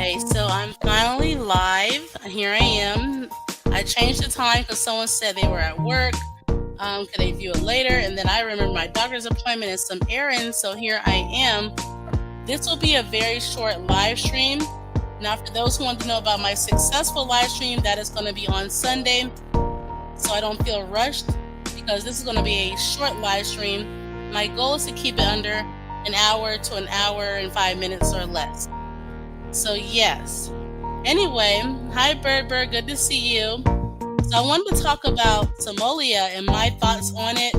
Okay, so I'm finally live. Here I am. I changed the time because someone said they were at work. Could they view it later? And then I remember my doctor's appointment and some errands. So here I am. This will be a very short live stream. Now, for those who want to know about my successful live stream, that is going to be on Sunday. So I don't feel rushed because this is going to be a short live stream. My goal is to keep it under an hour to an hour and 5 minutes or less. So yes. Anyway, hi Bird Bird, good to see you. So I wanted to talk about Somalia and my thoughts on it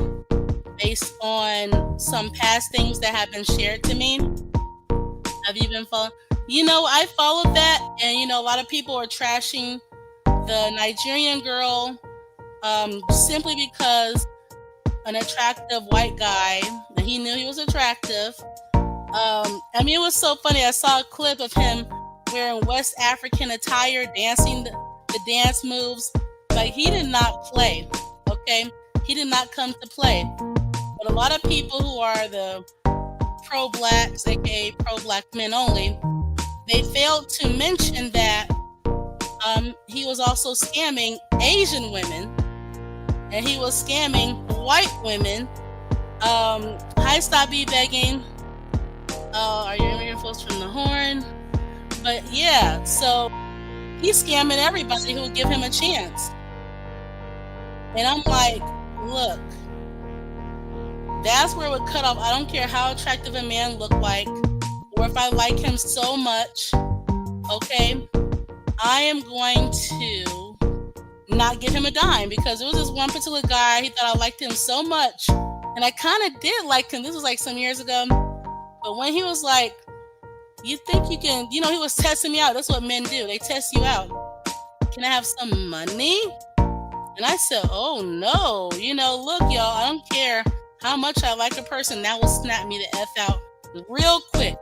based on some past things that have been shared to me. Have you been following? I followed that, and a lot of people are trashing the Nigerian girl simply because an attractive white guy, and he knew he was attractive. It was so funny. I saw a clip of him wearing West African attire, dancing the dance moves. Like, he did not play, okay? He did not come to play. But a lot of people who are the pro-blacks, aka pro-black men only, they failed to mention that he was also scamming Asian women, and he was scamming white women. Hi, stop be begging. Are you immigrant folks from the Horn? But yeah, so he's scamming everybody who will give him a chance. And I'm like, look, that's where it would cut off. I don't care how attractive a man looked like, or if I like him so much, okay, I am going to not give him a dime, because there was this one particular guy, he thought I liked him so much, and I kind of did like him. This was like some years ago. But when he was like, you think you can, he was testing me out. That's what men do. They test you out. Can I have some money? And I said, oh no, look, y'all, I don't care how much I like a person, that will snap me the F out real quick.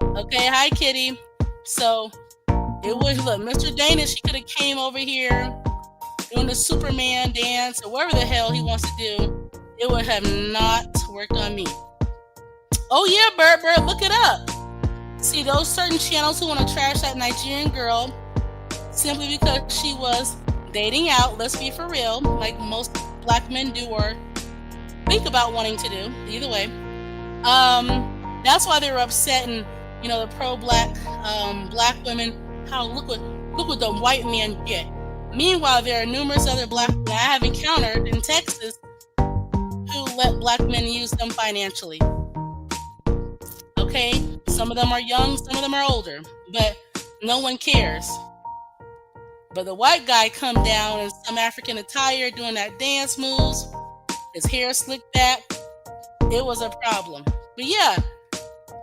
Okay, hi Kitty. So it was, look, Mr. Danish, he could have came over here doing the Superman dance or whatever the hell he wants to do. It would have not worked on me. Oh yeah, Bird, look it up. See, those certain channels who want to trash that Nigerian girl simply because she was dating out, let's be for real, like most black men do or think about wanting to do, either way. That's why they were upset, and the pro-black black women, look what the white men get. Meanwhile, there are numerous other black men I have encountered in Texas who let black men use them financially. Okay, some of them are young, some of them are older, but no one cares. But the white guy come down in some African attire doing that dance moves, his hair slicked back. It was a problem. But yeah,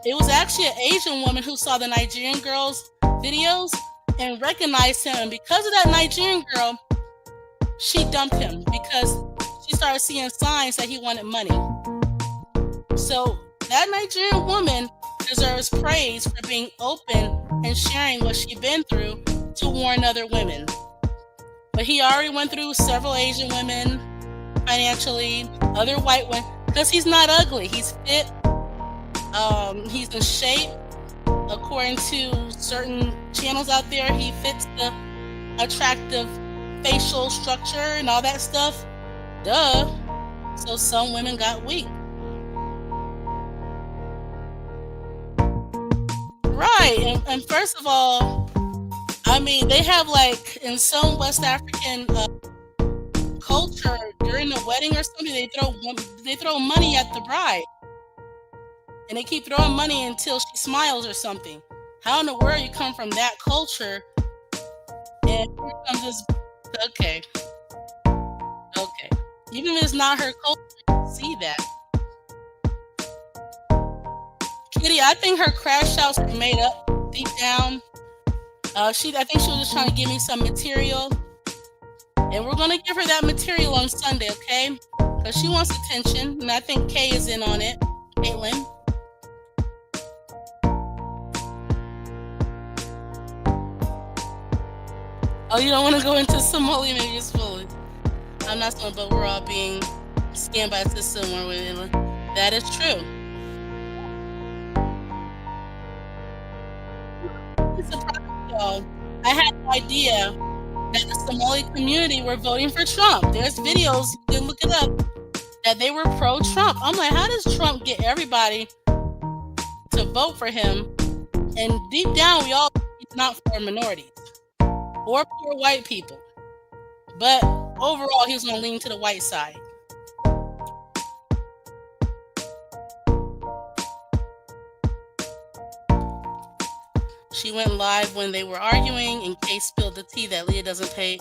it was actually an Asian woman who saw the Nigerian girl's videos and recognized him. And because of that Nigerian girl, she dumped him because she started seeing signs that he wanted money. So that Nigerian woman deserves praise for being open and sharing what she'd been through to warn other women. But he already went through several Asian women financially, other white women, because he's not ugly. He's fit. He's in shape. According to certain channels out there, he fits the attractive facial structure and all that stuff. Duh. So some women got weak. Right, and first of all, they have, like, in some West African culture, during the wedding or something, they throw money at the bride, and they keep throwing money until she smiles or something. How in the world you come from that culture, and here comes this? Okay, even if it's not her culture, you can see that. Kitty, I think her crash outs were made up deep down. I think she was just trying to give me some material. And we're going to give her that material on Sunday, okay? Because she wants attention. And I think Kay is in on it. Caitlin. Oh, you don't want to go into Somalia? Maybe it's fully. I'm not saying, but we're all being scammed by a system. That is true. It's a all, I had no idea that the Somali community were voting for Trump. There's videos, you can look it up, that they were pro-Trump. I'm like, how does Trump get everybody to vote for him? And deep down, we all know he's not for minorities or poor white people. But overall, he was going to lean to the white side. She went live when they were arguing in case spilled the tea that Leah doesn't pay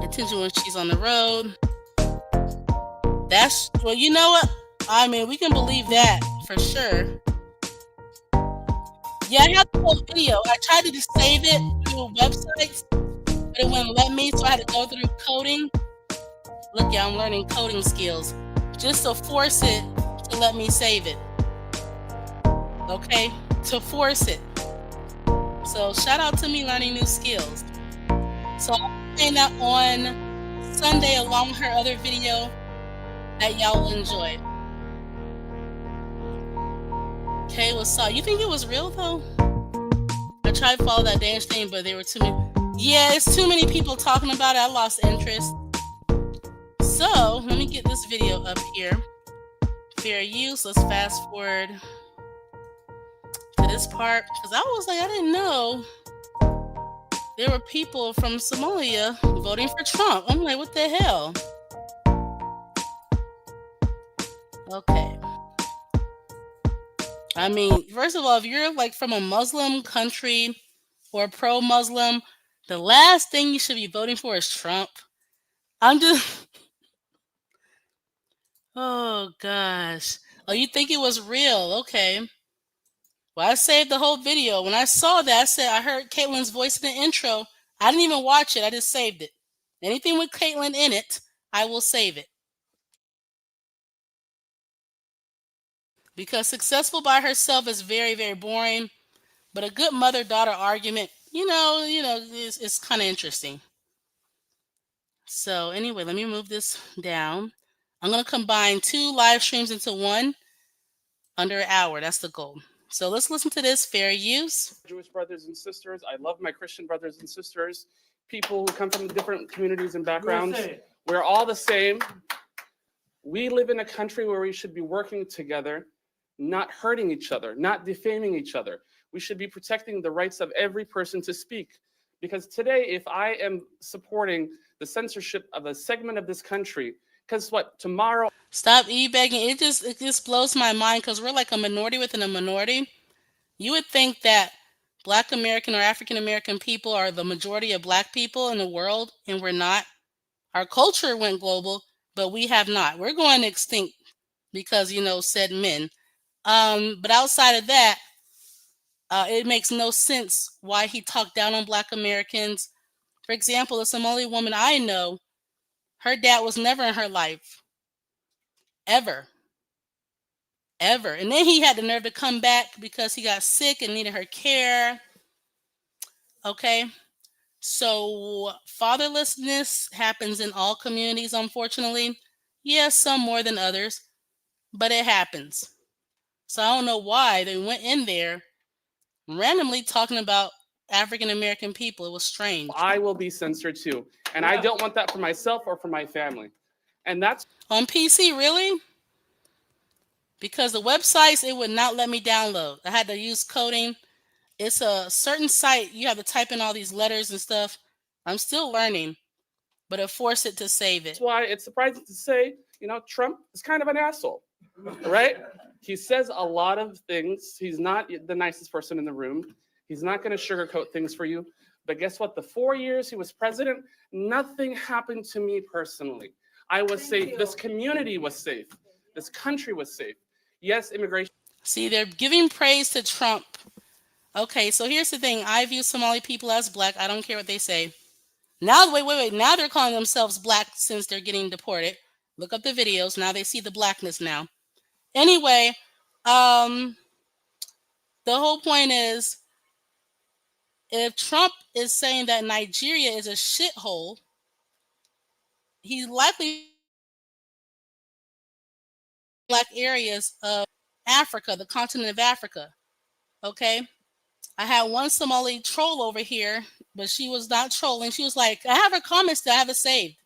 attention when she's on the road. That's, well, you know what? I mean, we can believe that for sure. Yeah, I have the whole video. I tried to just save it through websites, but it wouldn't let me, so I had to go through coding. Look, yeah, I'm learning coding skills just to force it to let me save it. Okay, to force it. So shout out to me learning new skills. So I'm playing that on Sunday along with her other video that y'all will enjoy. Okay, what's up? You think it was real though? I tried to follow that dance thing, but there were too many. Yeah, it's too many people talking about it. I lost interest. So let me get this video up here. Fair use. Let's fast forward to this part because I was like, I didn't know there were people from Somalia voting for Trump. I'm like, what the hell? Okay. I mean, first of all, if you're like from a Muslim country or pro-Muslim, the last thing you should be voting for is Trump. I'm just, oh gosh. Oh, you think it was real? Okay. Well, I saved the whole video. When I saw that, I said, I heard Caitlin's voice in the intro. I didn't even watch it. I just saved it. Anything with Caitlin in it, I will save it. Because successful by herself is very, very boring. But a good mother-daughter argument, is kind of interesting. So anyway, let me move this down. I'm going to combine 2 live streams into one under an hour. That's the goal. So let's listen to this. Fair use. Jewish brothers and sisters. I love my Christian brothers and sisters. People who come from different communities and backgrounds. We're all the same. We live in a country where we should be working together, not hurting each other, not defaming each other. We should be protecting the rights of every person to speak. Because today, if I am supporting the censorship of a segment of this country, because what, tomorrow... Stop e-begging. It just blows my mind because we're like a minority within a minority. You would think that Black American or African American people are the majority of Black people in the world, and we're not. Our culture went global, but we have not. We're going extinct because, said men. But outside of that, it makes no sense why he talked down on Black Americans. For example, a Somali woman I know, her dad was never in her life. Ever. Ever. And then he had the nerve to come back because he got sick and needed her care. Okay. So fatherlessness happens in all communities, unfortunately. Yes, some more than others, but it happens. So I don't know why they went in there randomly talking about African American people. It was strange. I will be censored too. And I don't want that for myself or for my family. And that's on PC, really? Because the websites, it would not let me download. I had to use coding. It's a certain site. You have to type in all these letters and stuff. I'm still learning, but it forced it to save it. That's why it's surprising to say, Trump is kind of an asshole, right? He says a lot of things. He's not the nicest person in the room. He's not going to sugarcoat things for you. But guess what? The 4 years he was president, nothing happened to me personally. I was safe. This community was safe. This country was safe. Yes, immigration. See, they're giving praise to Trump. Okay, so here's the thing. I view Somali people as Black. I don't care what they say. Now, wait. Now they're calling themselves Black since they're getting deported. Look up the videos. Now they see the Blackness now. Anyway, the whole point is, if Trump is saying that Nigeria is a shithole, he's likely Black areas of Africa, the continent of Africa. Okay? I had one Somali troll over here but she was not trolling. She was like, I have her comments still, I have it saved.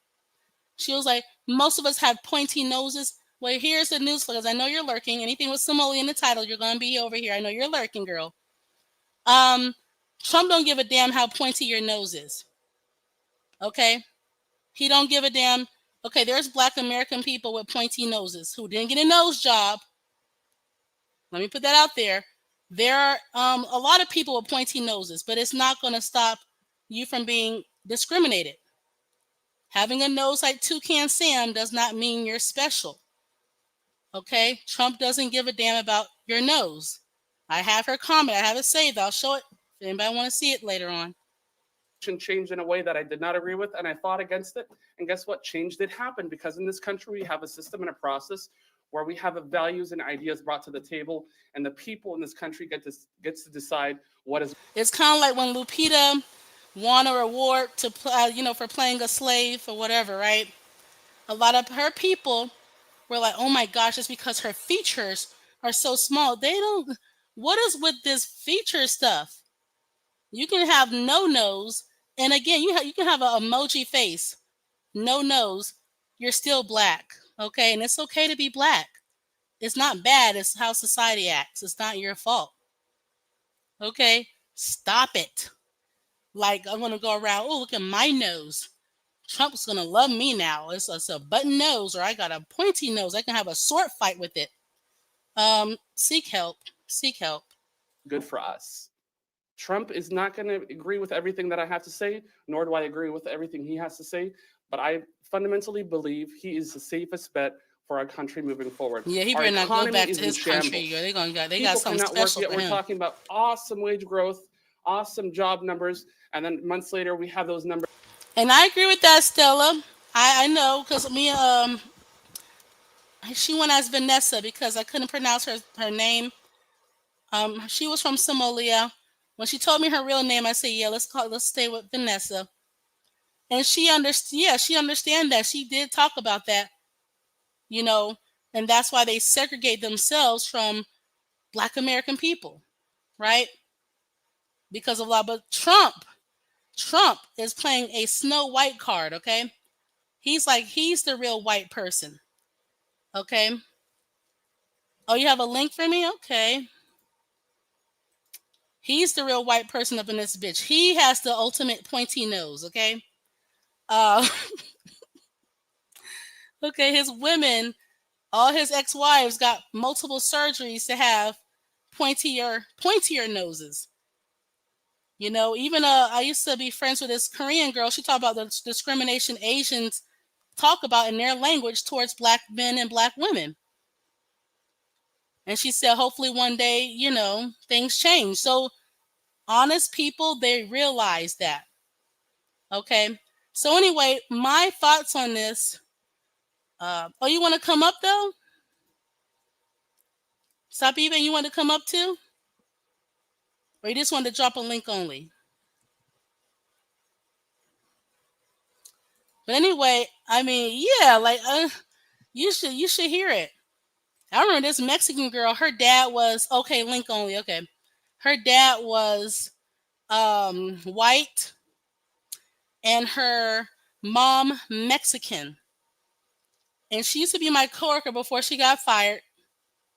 She was like, most of us have pointy noses. Well, here's the news flares. I know you're lurking. Anything with Somalia in the title, you're gonna be over here. I know you're lurking, girl. Um, Trump don't give a damn how pointy your nose is. Okay? He don't give a damn. Okay, there's black American people with pointy noses who didn't get a nose job. Let me put that out there. There are a lot of people with pointy noses, but it's not going to stop you from being discriminated. Having a nose like Toucan Sam does not mean you're special. Okay? Trump doesn't give a damn about your nose. I have her comment. I have it saved. I'll show it if anybody want to see it later on. Changed in a way that I did not agree with, and I fought against it. And guess what? Change did happen, because in this country we have a system and a process where we have values and ideas brought to the table, and the people in this country gets to decide what is. It's kind of like when Lupita won a reward to for playing a slave or whatever, right? A lot of her people were like, "Oh my gosh, it's because her features are so small." They don't. What is with this feature stuff? You can have no nose, and again, you can have an emoji face, no nose. You're still black, okay? And it's okay to be black. It's not bad. It's how society acts. It's not your fault. Okay? Stop it. Like, I'm going to go around, oh, look at my nose. Trump's going to love me now. It's a button nose, or I got a pointy nose. I can have a sword fight with it. Seek help. Seek help. Good for us. Trump is not going to agree with everything that I have to say, nor do I agree with everything he has to say. But I fundamentally believe he is the safest bet for our country moving forward. Yeah, he our better not go back to his shambles. country. They got People something cannot special work yet. for We're him. talking about awesome wage growth, awesome job numbers, and then months later we have those numbers. And I agree with that, Stella. I know because me she went as Vanessa because I couldn't pronounce her name. She was from Somalia. When she told me her real name, I said, "Yeah, let's stay with Vanessa." And she understand that. She did talk about that, you know, and that's why they segregate themselves from Black American people, right? Because of law. But Trump is playing a Snow White card, okay? He's the real white person, okay? Oh, you have a link for me? Okay. He's the real white person up in this bitch. He has the ultimate pointy nose, okay? Uh, okay, his women, all his ex-wives got multiple surgeries to have pointier noses. You know, even I used to be friends with this Korean girl. She talked about the discrimination Asians talk about in their language towards black men and black women. And she said, hopefully one day, things change. So honest people, they realize that. Okay. So anyway, my thoughts on this. Oh, you want to come up though? Stop even. You want to come up too? Or you just want to drop a link only? But anyway, I mean, yeah, like you should hear it. I remember this Mexican girl. Her dad was okay. Link only. Okay, her dad was white, and her mom Mexican. And she used to be my coworker before she got fired.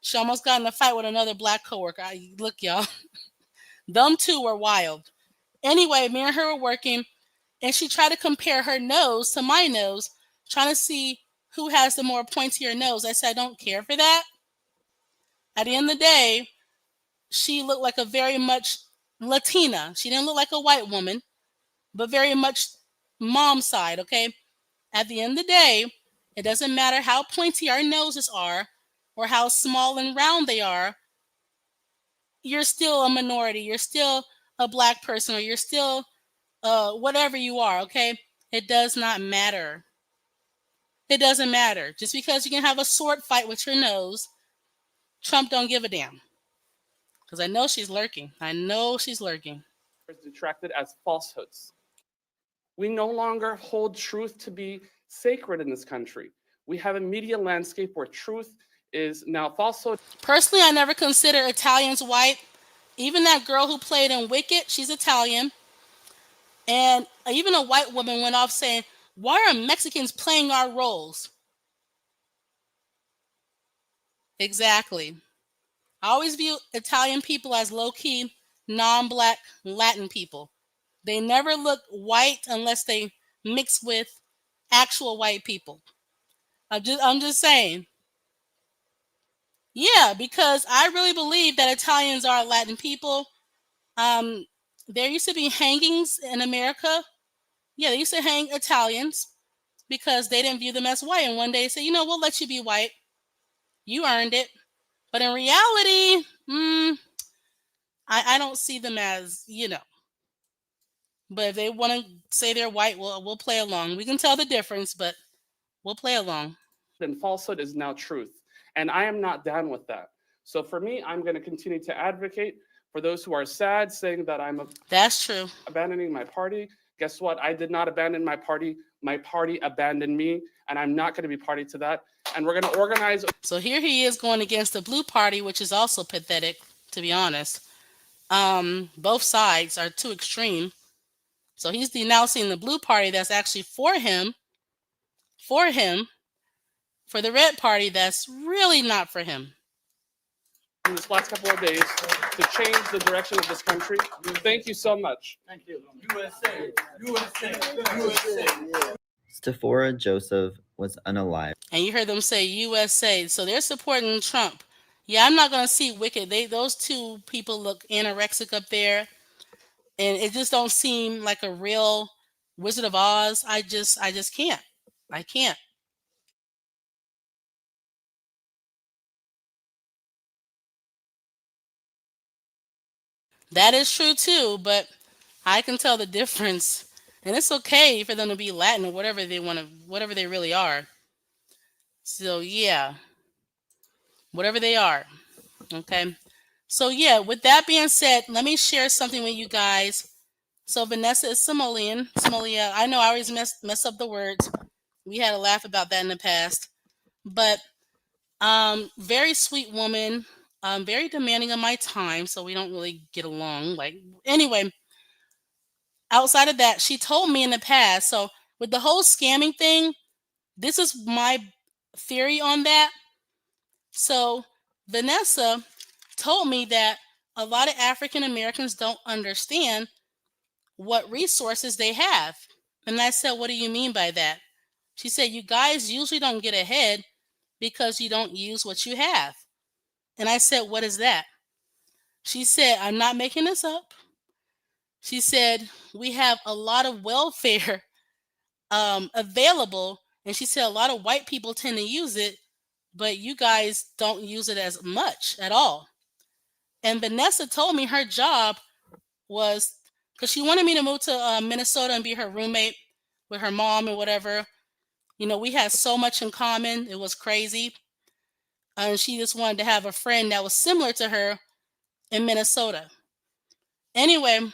She almost got in a fight with another black coworker. Look, y'all, them two were wild. Anyway, me and her were working, and she tried to compare her nose to my nose, trying to see who has the more pointier nose. I said, I don't care for that. At the end of the day, she looked like a very much Latina. She didn't look like a white woman, but very much mom side, okay? At the end of the day, it doesn't matter how pointy our noses are or how small and round they are. You're still a minority. You're still a black person, or you're still whatever you are, okay? It does not matter. It doesn't matter. Just because you can have a sword fight with your nose, Trump don't give a damn. Because I know she's lurking. I know she's lurking. Detracted as falsehoods. We no longer hold truth to be sacred in this country. We have a media landscape where truth is now falsehood. Personally, I never consider Italians white. Even that girl who played in Wicked, she's Italian. And even a white woman went off saying, "Why are Mexicans playing our roles?" Exactly. I always view Italian people as low key, non black Latin people. They never look white unless they mix with actual white people. I'm just saying. Yeah, because I really believe that Italians are Latin people. Um, there used to be hangings in America. Yeah, they used to hang Italians because they didn't view them as white. And one day they said, we'll let you be white. You earned it. But in reality, I don't see them as. But if they want to say they're white, we'll play along. We can tell the difference, but we'll play along. And falsehood is now truth. And I am not down with that. So for me, I'm going to continue to advocate for those who are sad, saying that I'm That's true. abandoning my party. Guess what? I did not abandon my party. My party abandoned me, and I'm not going to be party to that. And we're going to organize. So here he is going against the blue party, which is also pathetic, to be honest. Both sides are too extreme. So he's denouncing the blue party that's actually for him, for the red party that's really not for him. In this last couple of days to change the direction of this country. Thank you so much. Thank you. USA, USA, USA. Stephora Joseph was unalived. And you heard them say USA, so they're supporting Trump. Yeah, I'm not gonna see Wicked. Those two people look anorexic up there, and it just don't seem like a real Wizard of Oz. I just can't. I can't. That is true too, but I can tell the difference. And it's okay for them to be Latin or whatever they want to, whatever they really are. So yeah, whatever they are. Okay. So yeah, with that being said, let me share something with you guys. So Vanessa is Somalian. Somalia. I know I always mess up the words. We had a laugh about that in the past. But very sweet woman. Very demanding of my time, so we don't really get along. Like anyway, outside of that, she told me in the past. So with the whole scamming thing, this is my theory on that. So Vanessa told me that a lot of African Americans don't understand what resources they have. And I said, "What do you mean by that?" She said, "You guys usually don't get ahead because you don't use what you have." And I said, "What is that?" She said, "I'm not making this up." She said, "We have a lot of welfare available." And she said, "A lot of white people tend to use it, but you guys don't use it as much at all." And Vanessa told me her job was because she wanted me to move to Minnesota and be her roommate with her mom and whatever. We had so much in common. It was crazy. And she just wanted to have a friend that was similar to her in Minnesota. Anyway,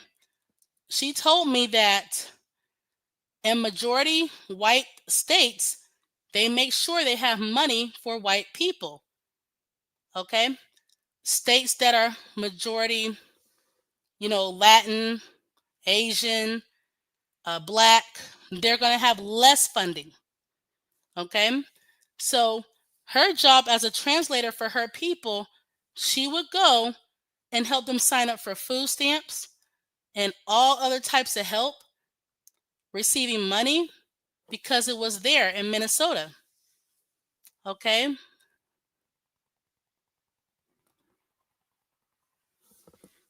she told me that in majority white states, they make sure they have money for white people. Okay? States that are majority, Latin, Asian, black, they're going to have less funding. Okay? So her job as a translator for her people, she would go and help them sign up for food stamps and all other types of help receiving money because it was there in Minnesota. Okay?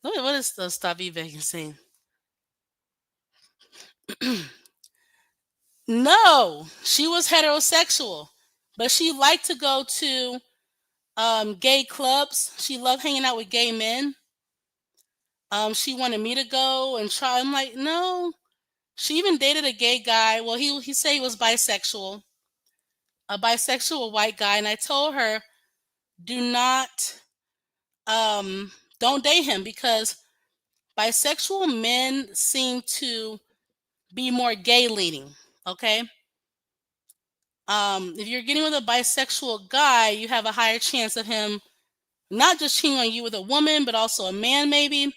What is the Stavi Vegan saying? No, she was heterosexual, but she liked to go to gay clubs. She loved hanging out with gay men. She wanted me to go and try. I'm like, no. She even dated a gay guy. Well, he said he was bisexual, a bisexual white guy, and I told her, do not don't date him because bisexual men seem to be more gay leaning. Okay. If you're getting with a bisexual guy, you have a higher chance of him not just cheating on you with a woman, but also a man, maybe.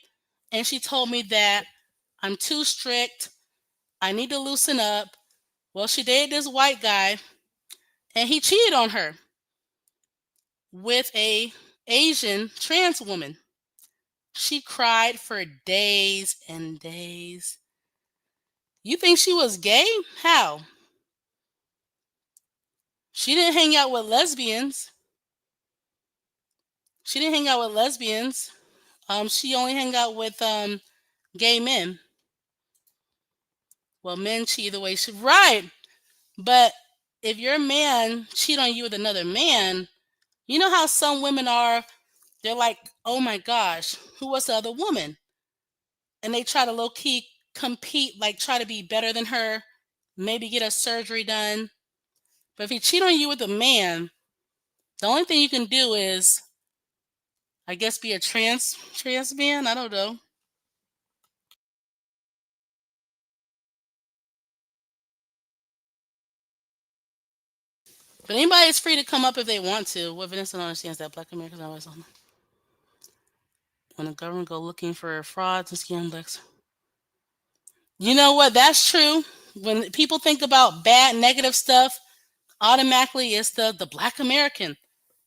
And she told me that I'm too strict. I need to loosen up. Well, she dated this white guy, and he cheated on her with a Asian trans woman. She cried for days and days. You think she was gay? How? She didn't hang out with lesbians. She didn't hang out with lesbians. She only hung out with gay men. Well, men cheat the way she right. But if your man cheat on you with another man, you know how some women are. They're like, oh my gosh, who was the other woman? And they try to low key compete, like try to be better than her, maybe get a surgery done. But if he cheat on you with a man, the only thing you can do is, I guess, be a trans man. I don't know. But anybody is free to come up if they want to. What Vanessa understands that Black Americans are always on. When the government go looking for frauds and scandals. You know what? That's true. When people think about bad, negative stuff, automatically it's the Black American,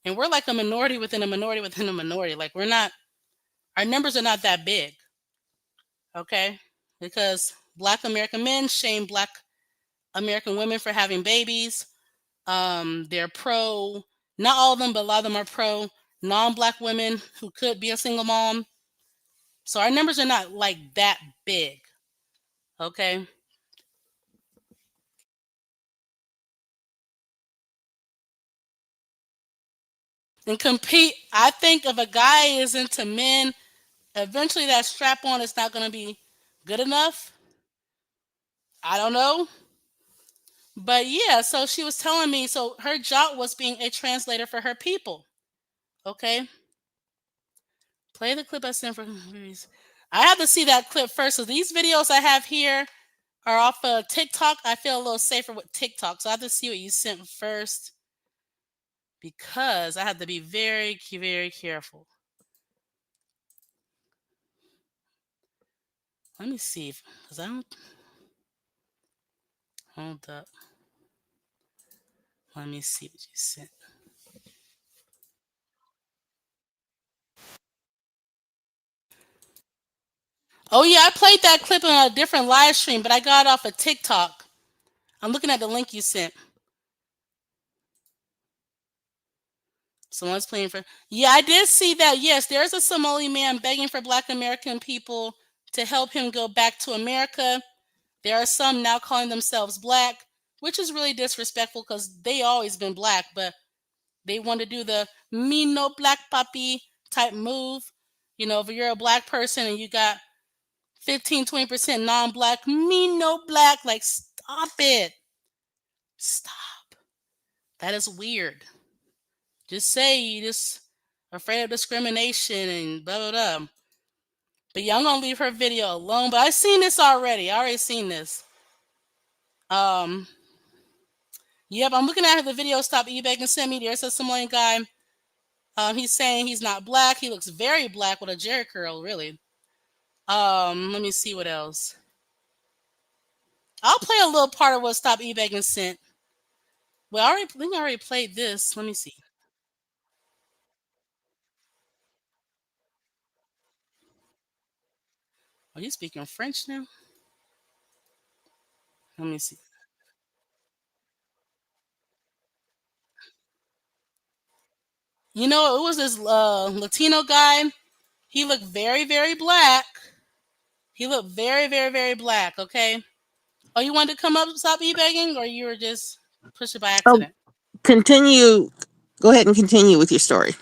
and we're like a minority within a minority within a minority. Like we're not, our numbers are not that big, okay? Because Black American men shame Black American women for having babies. They're pro, not all of them, but a lot of them are pro non-Black women who could be a single mom. So our numbers are not like that big, okay? And compete. I think if a guy is into men, eventually that strap on is not going to be good enough. I don't know. But yeah, so she was telling me, so her job was being a translator for her people. Okay. Play the clip I sent for. I have to see that clip first. So these videos I have here are off of TikTok. I feel a little safer with TikTok. So I have to see what you sent first because I have to be very, very careful. Let me see. Because I don't. Hold up. Let me see what you sent. Oh yeah, I played that clip on a different live stream, but I got it off of TikTok. I'm looking at the link you sent. Someone's playing for. Yeah, I did see that. Yes, there's a Somali man begging for Black American people to help him go back to America. There are some now calling themselves Black, which is really disrespectful because they always been Black, but they want to do the me no Black puppy type move. You know, if you're a Black person and you got 15-20% non-Black, me no Black, like stop it. Stop. That is weird. Just say you just afraid of discrimination and blah blah blah. But yeah, I'm gonna leave her video alone. But I've seen this already. I already seen this. Um, yep, I'm looking at the video. Stop eBay and send me. There's a Somalian guy. He's saying he's not Black. He looks very Black with a jerry curl. Really. Let me see what else. I'll play a little part of what Stop eBay and sent. Well, I think I already played this. Let me see. Are you speaking French now? Let me see. You know, it was this Latino guy. He looked very, very Black. He looked very, very, very Black. Okay. Oh, you wanted to come up and stop e-begging, or you were just pushed it by Oh, accident? continue. Go ahead and continue with your story.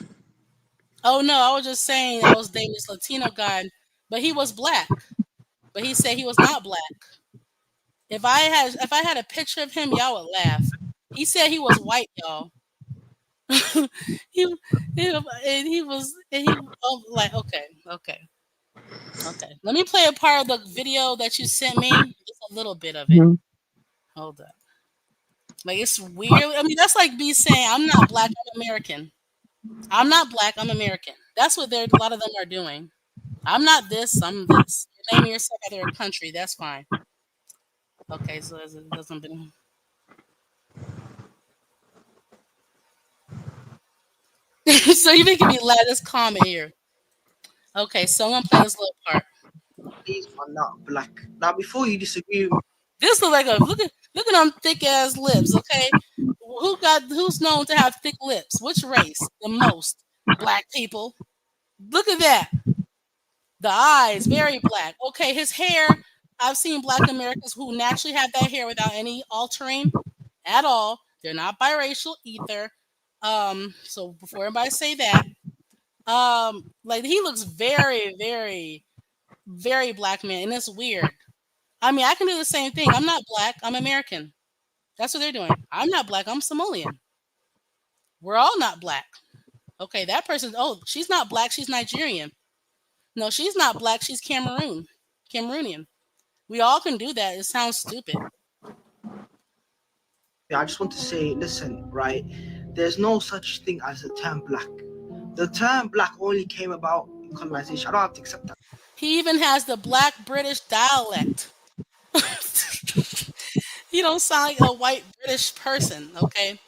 Oh no, I was just saying I was dating this Latino guy, but he was Black. But he said he was not Black. If I had a picture of him, y'all would laugh. He said he was white, y'all. he he like okay. Let me play a part of the video that you sent me. Just a little bit of it. Mhm. Hold up. Like it's weird. I mean, that's like me saying I'm not Black, I'm American. I'm not Black, I'm American. That's what a lot of them are doing. I'm not this, I'm this. You're naming yourself after a country, that's fine. Okay, so it doesn't been. So you're making me laugh. This comment here. Okay, so I'm gonna play this little part. These are not black. Now, before you disagree with me, This look like a look at them thick ass lips. Okay, who's known to have thick lips? Which race the most? Black people. Look at that. The eyes very black. Okay, his hair. I've seen Black Americans who naturally have that hair without any altering at all. They're not biracial either. So before everybody say that, like he looks very, very, very black man, and it's weird. I mean, I can do the same thing. I'm not black. I'm American. That's what they're doing. I'm not black. I'm Somalian. We're all not black. Okay, that person. Oh, she's not black. She's Nigerian. No, she's not black. She's Cameroonian. We all can do that. It sounds stupid. yeah, I just want to say, listen, right? There's no such thing as the term black. The term black only came about in colonization. I don't have to accept that. He even has the black British dialect. He don't sound like a white British person. Okay,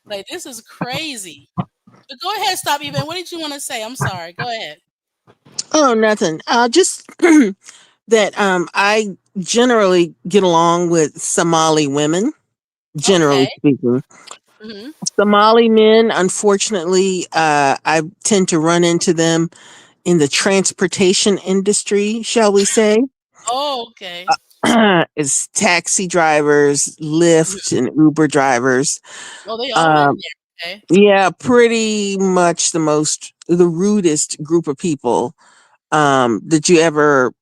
like this is crazy. But go ahead, stop even. What did you want to say? I'm sorry. Go ahead. Oh, nothing. Just that I generally get along with Somali women, Okay. generally speaking. Hmm. Somali men, unfortunately, I tend to run into them in the transportation industry, shall we say, Oh, okay. as taxi drivers, Lyft, and Uber drivers. Oh, they all in Um, there. Okay. yeah, pretty much the rudest group of people that you ever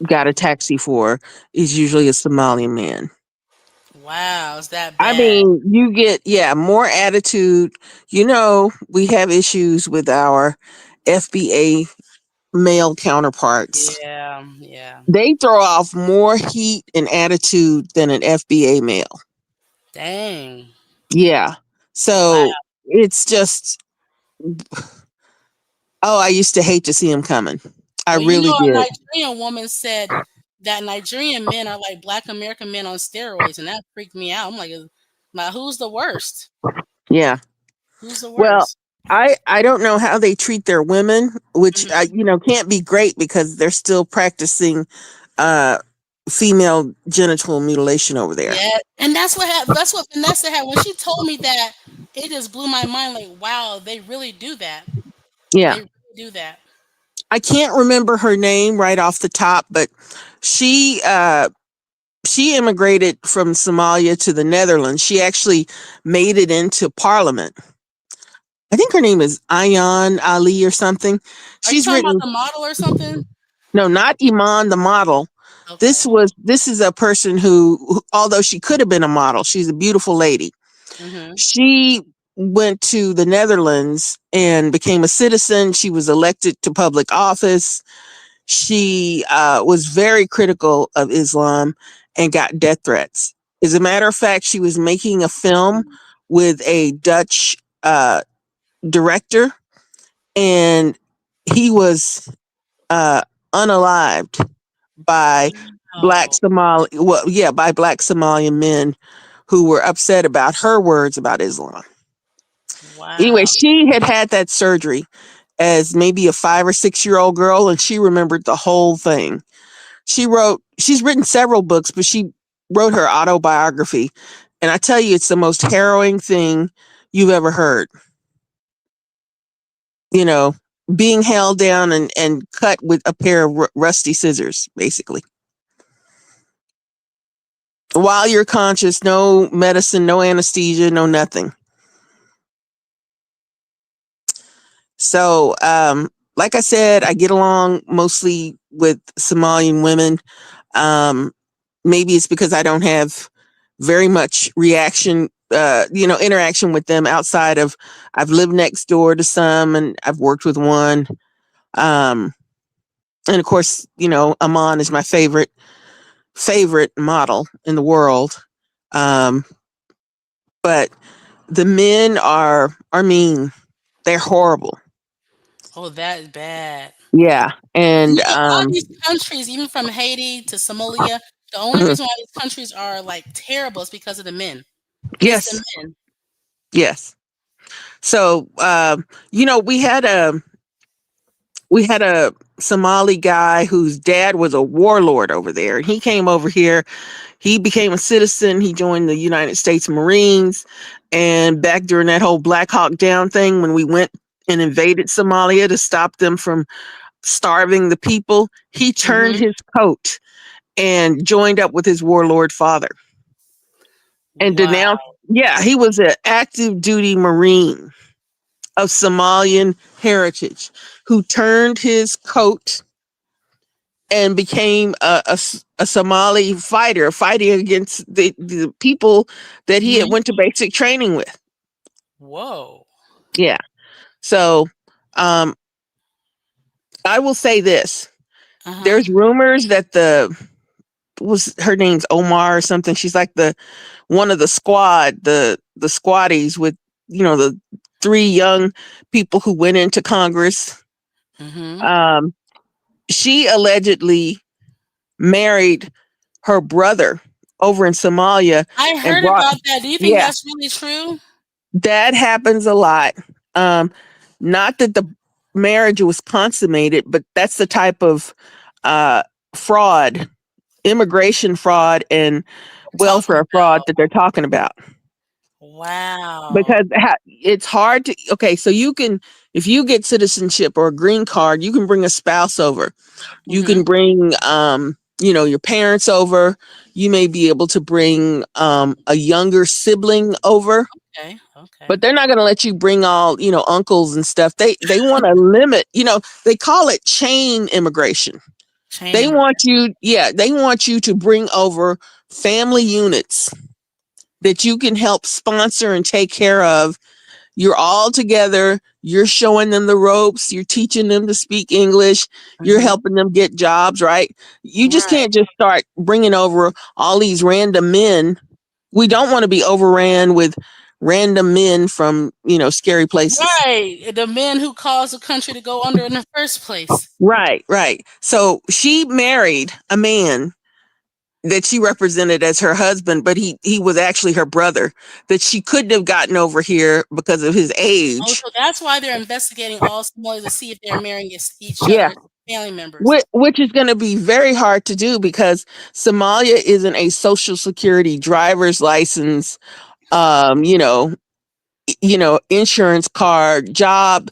got a taxi for is usually a Somali man. Wow, is that I bad? mean, you get, yeah, more attitude. We have issues with our FBA male counterparts. Yeah, yeah. They throw off more heat and attitude than an FBA male. Dang. Yeah. Wow. So it's just, oh, I used to hate to see him coming. I Well, you know, really a did. Nigerian woman said that Nigerian men are like Black American men on steroids, and that freaked me out. I'm like, now who's the worst? Yeah. Who's the Well, worst? I don't know how they treat their women, which Hmm. can't be great because they're still practicing uh female genital mutilation over there. Yeah, and that's what Vanessa had when she told me that. It just blew my mind. Like, wow, they really do that. Yeah. They really do that. I can't remember her name right off the top, but she she immigrated from Somalia to the Netherlands. She actually made it into parliament. I think her name is Ayan Ali or something. Are you She's talking about written, the model or something? no, not Iman the model. Okay. This is a person although she could have been a model, she's a beautiful lady. Mhm. She went to the Netherlands and became a citizen. She was elected to public office. She was very critical of Islam and got death threats. As a matter of fact, she was making a film with a Dutch director, and he was uh, unalived by Wow. by black Somalian men who were upset about her words about Islam. Anyway, Wow. she had that surgery as maybe a 5 or 6 year old girl, and she remembered the whole thing. She's written several books, but she wrote her autobiography. And I tell you, it's the most harrowing thing you've ever heard. You know, being held down and cut with a pair of rusty scissors, basically. While you're conscious, no medicine, no anesthesia, no nothing. So, like I said, I get along mostly with Somalian women. Um, Maybe it's because I don't have very much interaction with them outside of I've lived next door to some and I've worked with one. Um, and of course, Amon is my favorite model in the world. Um, but the men are mean. They're horrible. Oh, that is bad. Yeah. And And you know, a lot of these countries, even from Haiti to Somalia, The only reason why these countries are like terrible is because of the men. It's the Yes. men. Yes. So, you know, we had a Somali guy whose dad was a warlord over there, and he came over here. He became a citizen. He joined the United States Marines, and back during that whole Black Hawk Down thing, when we went and invaded Somalia to stop them from starving the people, he turned Hmm. his coat and joined up with his warlord father and Wow. denounced. Yeah, he was an active duty Marine of Somalian heritage who turned his coat and became a Somali fighter, fighting against the people that he had Hmm. went to basic training with. Whoa. Yeah. So um, I will say this. Uh huh. There's rumors that was her name's Omar or something. She's like the one of the squad, the squatties with, you know, the three young people who went into Congress. Hmm. Um, she allegedly married her brother over in Somalia I and heard brought, about that. Do you think yeah, that's really true? that happens a lot. Um, Not that the marriage was consummated, but that's the type of uh, fraud, immigration fraud, and We're talking welfare fraud about. that they're talking about. Wow. Because it's hard to, okay, so you can, if you get citizenship or a green card, you can bring a spouse over. You Hmm. can bring, you know, your parents over. You may be able to bring a younger sibling over, Okay. Okay. but they're not going to let you bring all, you know, uncles and stuff. They want to limit, you know, they call it chain immigration. Chain They immigrant. want you, yeah, they want you to bring over family units that you can help sponsor and take care of. You're all together. You're showing them the ropes. You're teaching them to speak English. You're Hmm. helping them get jobs, right? You just Right. can't just start bringing over all these random men. We don't want to be overran with random men from, you know, scary places. Right. The men who caused the country to go under in the first place. Right, right. So she married a man that she represented as her husband, but he was actually her brother that she couldn't have gotten over here because of his Oh, age. so that's why they're investigating all Somalis to see if they're marrying each Yeah, other's family members. which is going to be very hard to do because Somalia isn't a social security driver's license, you know, insurance card, job.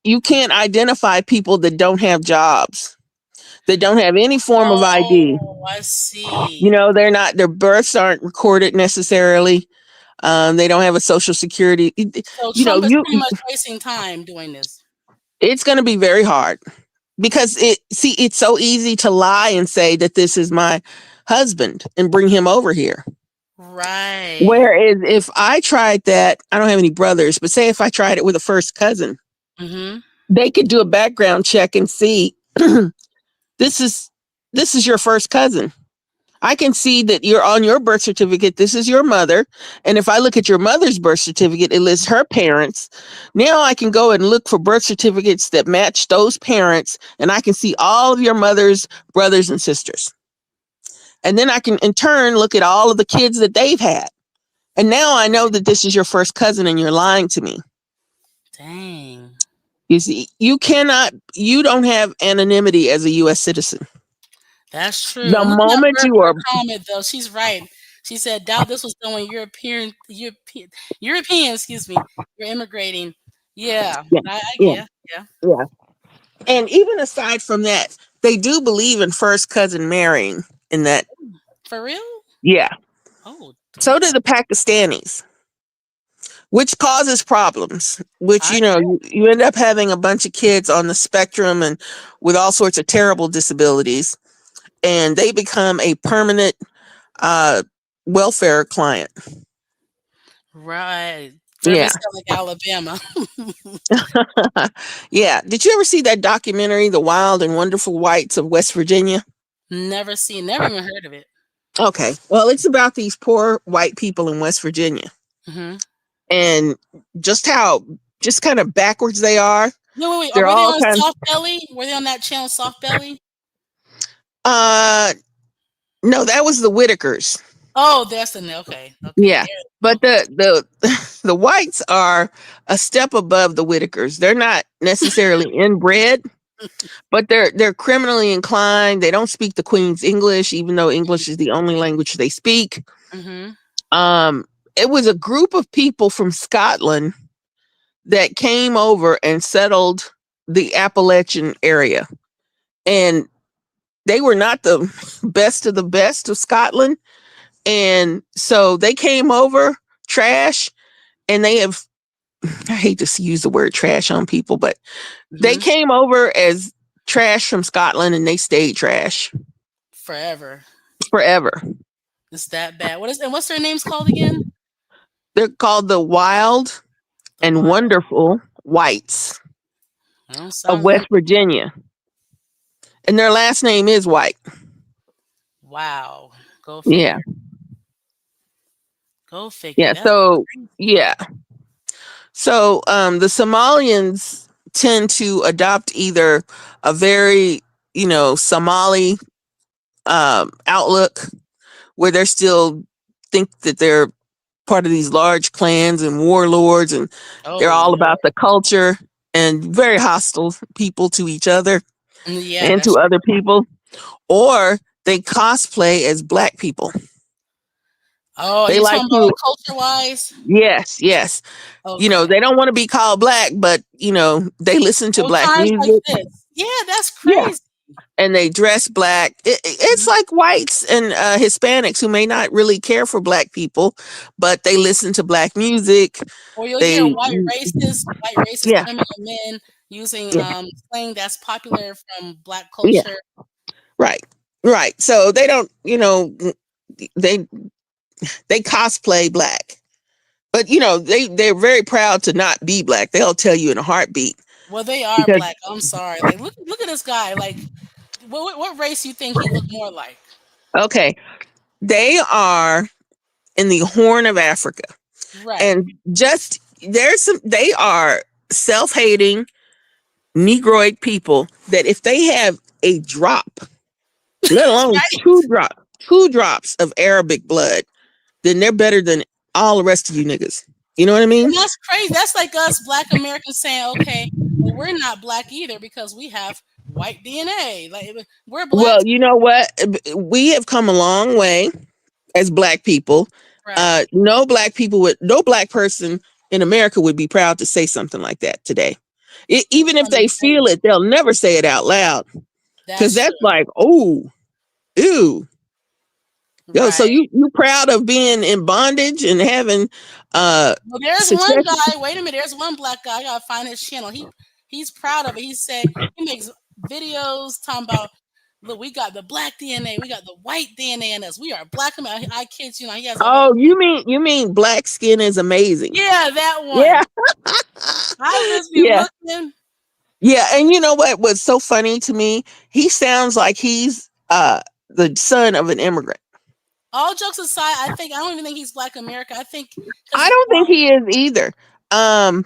You can't identify people that don't have jobs, that don't have any form of ID. Oh, I You see. know, their births aren't recorded necessarily. They don't have a social security. So You know, Trump is pretty much wasting time doing this. it's going to be very hard because it's so easy to lie and say that this is my husband and bring him over here. Right. Whereas if I tried that, I don't have any brothers, but say if I tried it with a first cousin, Mm-hmm. they could do a background check and see this is this is your first cousin. I can see that you're on your birth certificate. This is your mother. And if I look at your mother's birth certificate, it lists her parents. Now I can go and look for birth certificates that match those parents. And I can see all of your mother's brothers and sisters. And then I can in turn look at all of the kids that they've had. And now I know that this is your first cousin and you're lying to me. Dang. You see, you don't have anonymity as a US citizen. That's true. The I'm looking at moment you her are, comment though. She's right. She said, "Doubt this was done when European, excuse me, you're immigrating." Yeah, yeah, I yeah, get, yeah. yeah. And even aside from that, they do believe in first cousin marrying in that. For real? Yeah. Oh, So do okay. the Pakistanis, which causes problems, which, I you know, you end up having a bunch of kids on the spectrum and with all sorts of terrible disabilities, and they become a permanent uh, welfare client. right. Very Yeah. sound like Alabama. Yeah. Did you ever see that documentary, The Wild and Wonderful Whites of West Virginia? Never seen, never even heard of it. Okay. Well, it's about these poor white people in West Virginia Hmm. and just how just kind of backwards they are. Wait, wait, wait. They're Were they all on kind Soft Belly? Were they on that channel, Soft Belly? uh No, that was the Whitakers. Oh, that's the okay. Yeah. There, But okay. the whites are a step above the Whitakers. They're not necessarily inbred, but they're criminally inclined. They don't speak the Queen's English, even though English is the only language they speak. Mm-hmm. Um, it was a group of people from Scotland that came over and settled the Appalachian area. And they were not the best of the best of Scotland. And so they came over trash, and they have, I hate to use the word trash on people, but they Mm-hmm. came over as trash from Scotland and they stayed trash Forever. forever. It's that bad. What's their names called again? They're called the Wild The and Wild. Wonderful Whites I don't of sound West Virginia. And their last name is White. wow. Go Yeah. figure. Go figure. Yeah. That's So, crazy. yeah. So the Somalians tend to adopt either a very, Somali outlook where they're still think that they're part of these large clans and warlords, and Oh they're all Lord. about the culture and very hostile people to each other Yeah, and that's to other people. Or they cosplay as black people. oh, They you like talking about to, like culture wise? yes. Okay. They don't want to be called black, but they listen to Oh, black times like music. this. Yeah, that's Yeah. crazy. And they dress black. It's Mhm. like whites and Hispanics who may not really care for black people, but they listen to black music. Or you'll hear They, white racist yeah, women and men using yeah, slang that's popular from black yeah, culture. right, right. So they don't, they they cosplay black, but they're very proud to not be black. They'll tell you in a heartbeat Well, they are because black. I'm sorry. Like, look at this guy. Like, what race you think he looked more like? okay, they are in the Horn of Africa, Right. and just they are self-hating Negroid people that if they have a drop, let alone Right. two drops of Arabic blood, then they're better than all the rest of you niggas. You know what I mean? And that's crazy. That's like us black Americans saying, okay, well, we're not black either because we have white DNA. Like, we're black. Well, you know what? We have come a long way as black people. Right. No black person in America would be proud to say something like that today. Even if they feel it, they'll never say it out loud because That's that's true. like, oh, ew. Yo, so Right. you proud of being in bondage and having Well, there's one success? guy. Wait a minute. There's one black guy. I gotta find his channel. He's proud of it. He said he makes videos talking about, look, we got the black DNA, we got the white DNA in us. We are black American. I kid you not. He has a whole Oh, you mean black skin is amazing? yeah, that Yeah, one. I just be yeah, looking. yeah. And you know what was so funny to me? He sounds like he's the son of an immigrant. All jokes aside, I don't even think he's black American. I think I because don't think he is either. Um,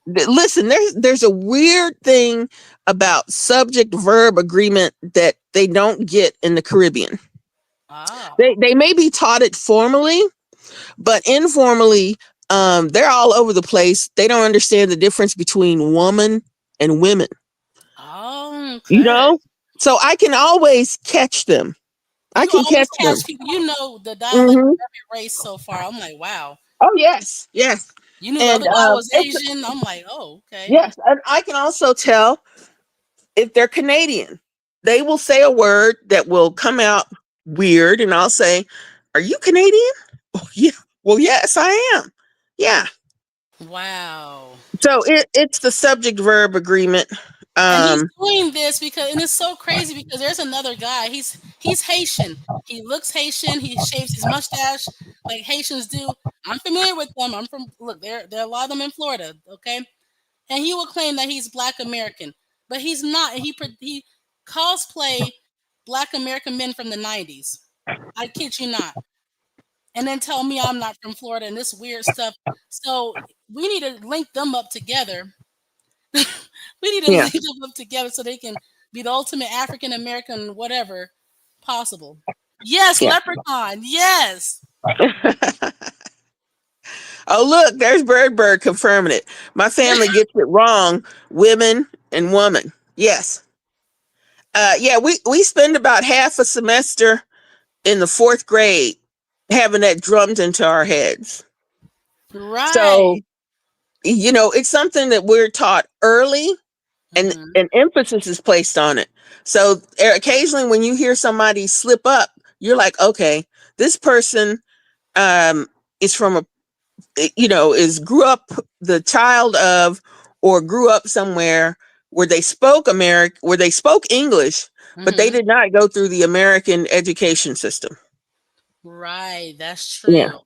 Listen, there's a weird thing about subject verb agreement that they don't get in the Caribbean. oh They may be taught it formally, but informally, they're all over the place. They don't understand the difference between woman and women. oh You okay. know, so I can always catch them. I You can always catch them. catch people. You know the dialect of Hmm. every race so far. I'm like, wow. Oh yes, yes, You knew the and other guy was it's Asian. I'm like, oh okay. yes, and I can also tell if they're Canadian. They will say a word that will come out weird, and I'll say, "Are you Canadian?" Oh, yeah. Well, yes, I am. Yeah. Wow. So it's the subject verb agreement. And he's Um, doing this because, and it's so crazy because there's another guy. He's Haitian. He looks Haitian. He shaves his mustache like Haitians do. I'm familiar with them. I'm from look. There are a lot of them in Florida. Okay, and he will claim that he's Black American, but he's not. He cosplay Black American men from the '90s. I kid you not. And then tell me I'm not from Florida and this weird stuff. So we need to link them up together. We need to yeah. link them up together so they can be the ultimate African American whatever possible. Yes, Yeah. leprechaun. Yes. Oh, look, there's Bird confirming it. My family gets it wrong. Women and woman. Yes. Yeah, we spend about half a semester in the fourth grade having that drummed into our heads. So, Right. it's something that we're taught early, and Hmm. an emphasis is placed on it. So occasionally when you hear somebody slip up, you're like, okay, this person is from is grew up the child of, or grew up somewhere where they spoke English, but they Hmm. did not go through the American education system. Right. That's Yeah, true.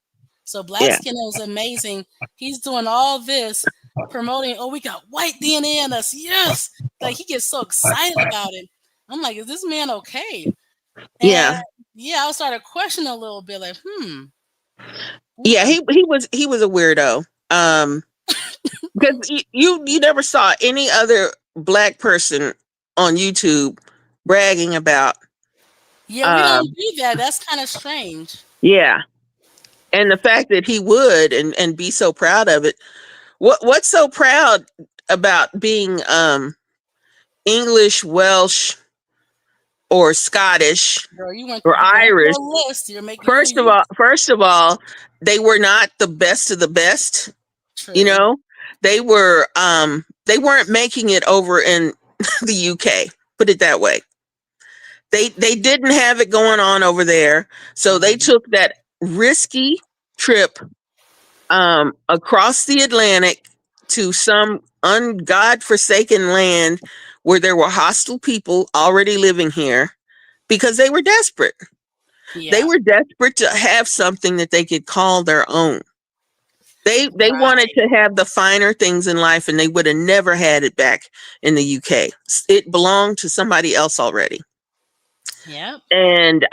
So Black yeah, Skinner is amazing. He's doing all this promoting, oh, we got white DNA in us. Yes. Like he gets so excited about it. I'm like, is this man okay? And yeah, yeah, I started questioning a little bit, like, yeah. okay. He was a weirdo. Because you never saw any other black person on YouTube bragging about Yeah, we don't um do that. That's kind of strange. yeah, and the fact that he would and be so proud of it. What's so proud about being English, Welsh, or Scottish Girl, or you're going through Irish? a list. You're making First of all, they were not the best of the best. You true. know, they weren't making it over in the UK. Put it that way. They didn't have it going on over there, so they Hmm. took that risky trip across the Atlantic to some ungod-forsaken land where there were hostile people already living here because they were desperate. They Yeah. were desperate to have something that they could call their own. They wanted Right. to have the finer things in life, and they would have never had it back in the UK. It belonged to somebody else already. Yep. And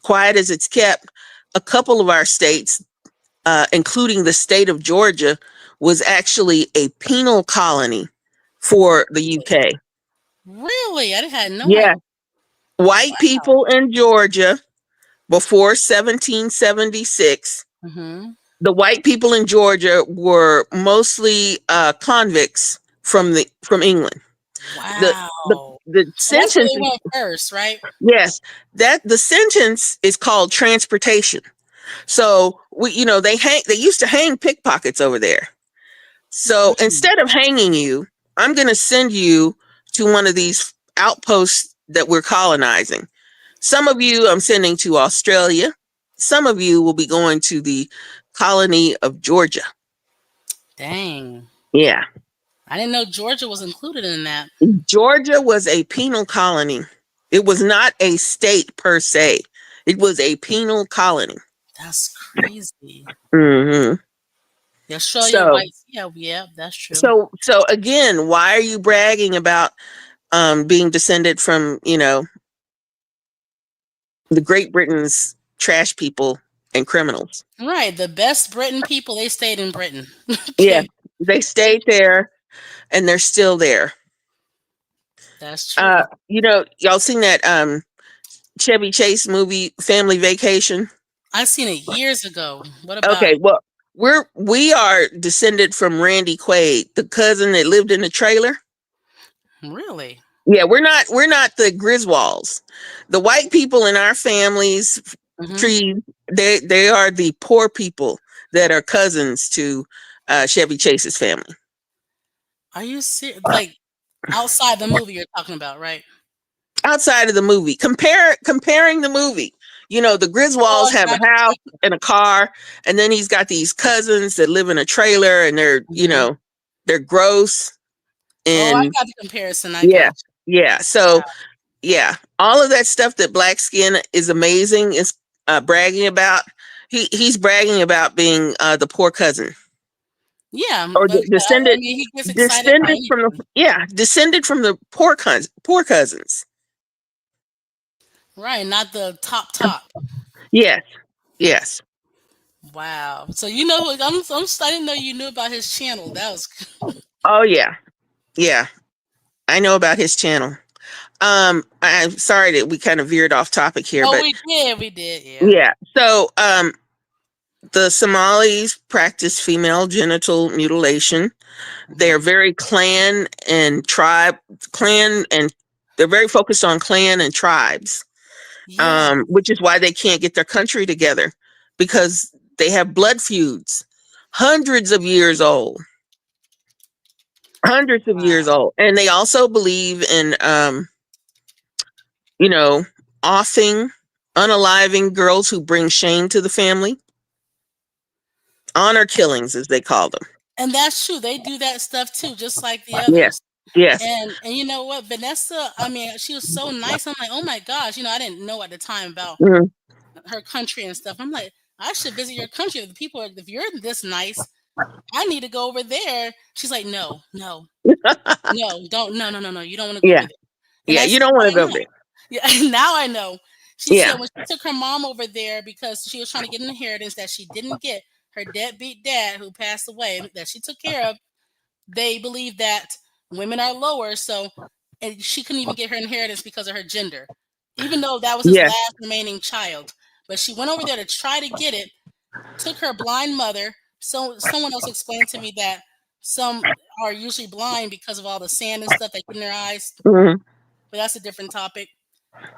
quiet as it's kept, a couple of our states, including the state of Georgia, was actually a penal colony for the UK. Really? I had no idea. Yeah, white people in Georgia before 1776. Hmm. The white people in Georgia were mostly convicts from England. The the Wow. the So that's where sentence they is, went first, right? yes, that the sentence is called transportation. So they used to hang pickpockets over there. So Mm. instead of hanging you, I'm going to send you to one of these outposts that we're colonizing. Some of you I'm sending to Australia. Some of you will be going to the colony of Georgia. Dang. Yeah. I didn't know Georgia was included in that. Georgia was a penal colony. It was not a state per se. It was a penal colony. That's crazy. Hmm. The Australian So, whites. Yeah, yeah, that's true. so again, why are you bragging about being descended from the Great Britain's trash people and criminals? Right. The best Britain people, they stayed in Britain. Yeah, Okay. they stayed there and they're still there. That's true. Y'all seen that Chevy Chase movie, Family Vacation? I seen it years ago. What about Okay, it? well, we are descended from Randy Quaid, the cousin that lived in the trailer. Really? Yeah, we're not the Griswolds. The white people in our families Hmm. tree, they are the poor people that are cousins to Chevy Chase's family. Are you serious? Like outside the movie you're talking about, right? Outside of the movie, comparing the movie, the Oh, Griswolds I have got a house and a car, and then he's got these cousins that live in a trailer, and they're you. Hmm. they're gross. Oh, I And got the comparison. I yeah, got yeah. So yeah, all of that stuff that Black Skin is amazing is bragging about. He's bragging about being the poor cousin, you. Yeah, or but I descended mean, he gets excited about descended from anything. the poor cousins. Right, not the top top. Yes, yes. Wow. So I didn't know you knew about his channel. That was Oh yeah, yeah. I know about his channel. I'm sorry that we kind of veered off topic here, Oh, but we did, yeah. yeah. So, the Somalis practice female genital mutilation. They're very clan and they're very focused on clan and tribes, Yeah. which is why they can't get their country together, because they have blood feuds, hundreds of years old, hundreds of years Wow. old. And they also believe in, you know, offing, unaliving girls who bring shame to the family, honor killings, as they call them. And that's true. They do that stuff too, just like the Yes, others. yes. And you know what, Vanessa, I mean, she was so nice. I'm like, oh my gosh, I didn't know at the time about Mhm, her country and stuff. I'm like, I should visit your country. If the people are, if you're this nice, I need to go over there. She's like, no, no, no, don't, no, no, no, no. You don't want to go over yeah, there. And yeah. I You said, don't want why to go not? there. Yeah, now I know. She said Yeah, when she took her mom over there because she was trying to get an inheritance that she didn't get, her deadbeat dad who passed away that she took care of, they believe that women are lower, so and she couldn't even get her inheritance because of her gender, even though that was his yeah. last remaining child. But she went over there to try to get it, took her blind mother. So someone else explained to me that some are usually blind because of all the sand and stuff they get in their eyes, Mhm, but that's a different topic.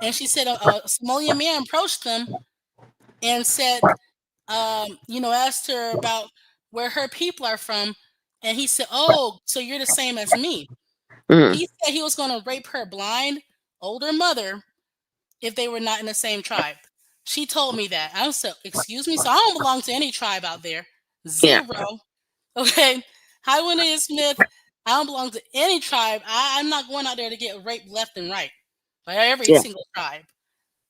And she said a Somalian man approached them and said, asked her about where her people are from. And he said, oh, so you're the same as me. mhm, He said he was going to rape her blind older mother if they were not in the same tribe. She told me that. I said, excuse me? So I don't belong to any tribe out there. yeah, Zero. Okay. Hi, Winnie Smith. I don't belong to any tribe. I'm not going out there to get raped left and right by every yeah, single tribe.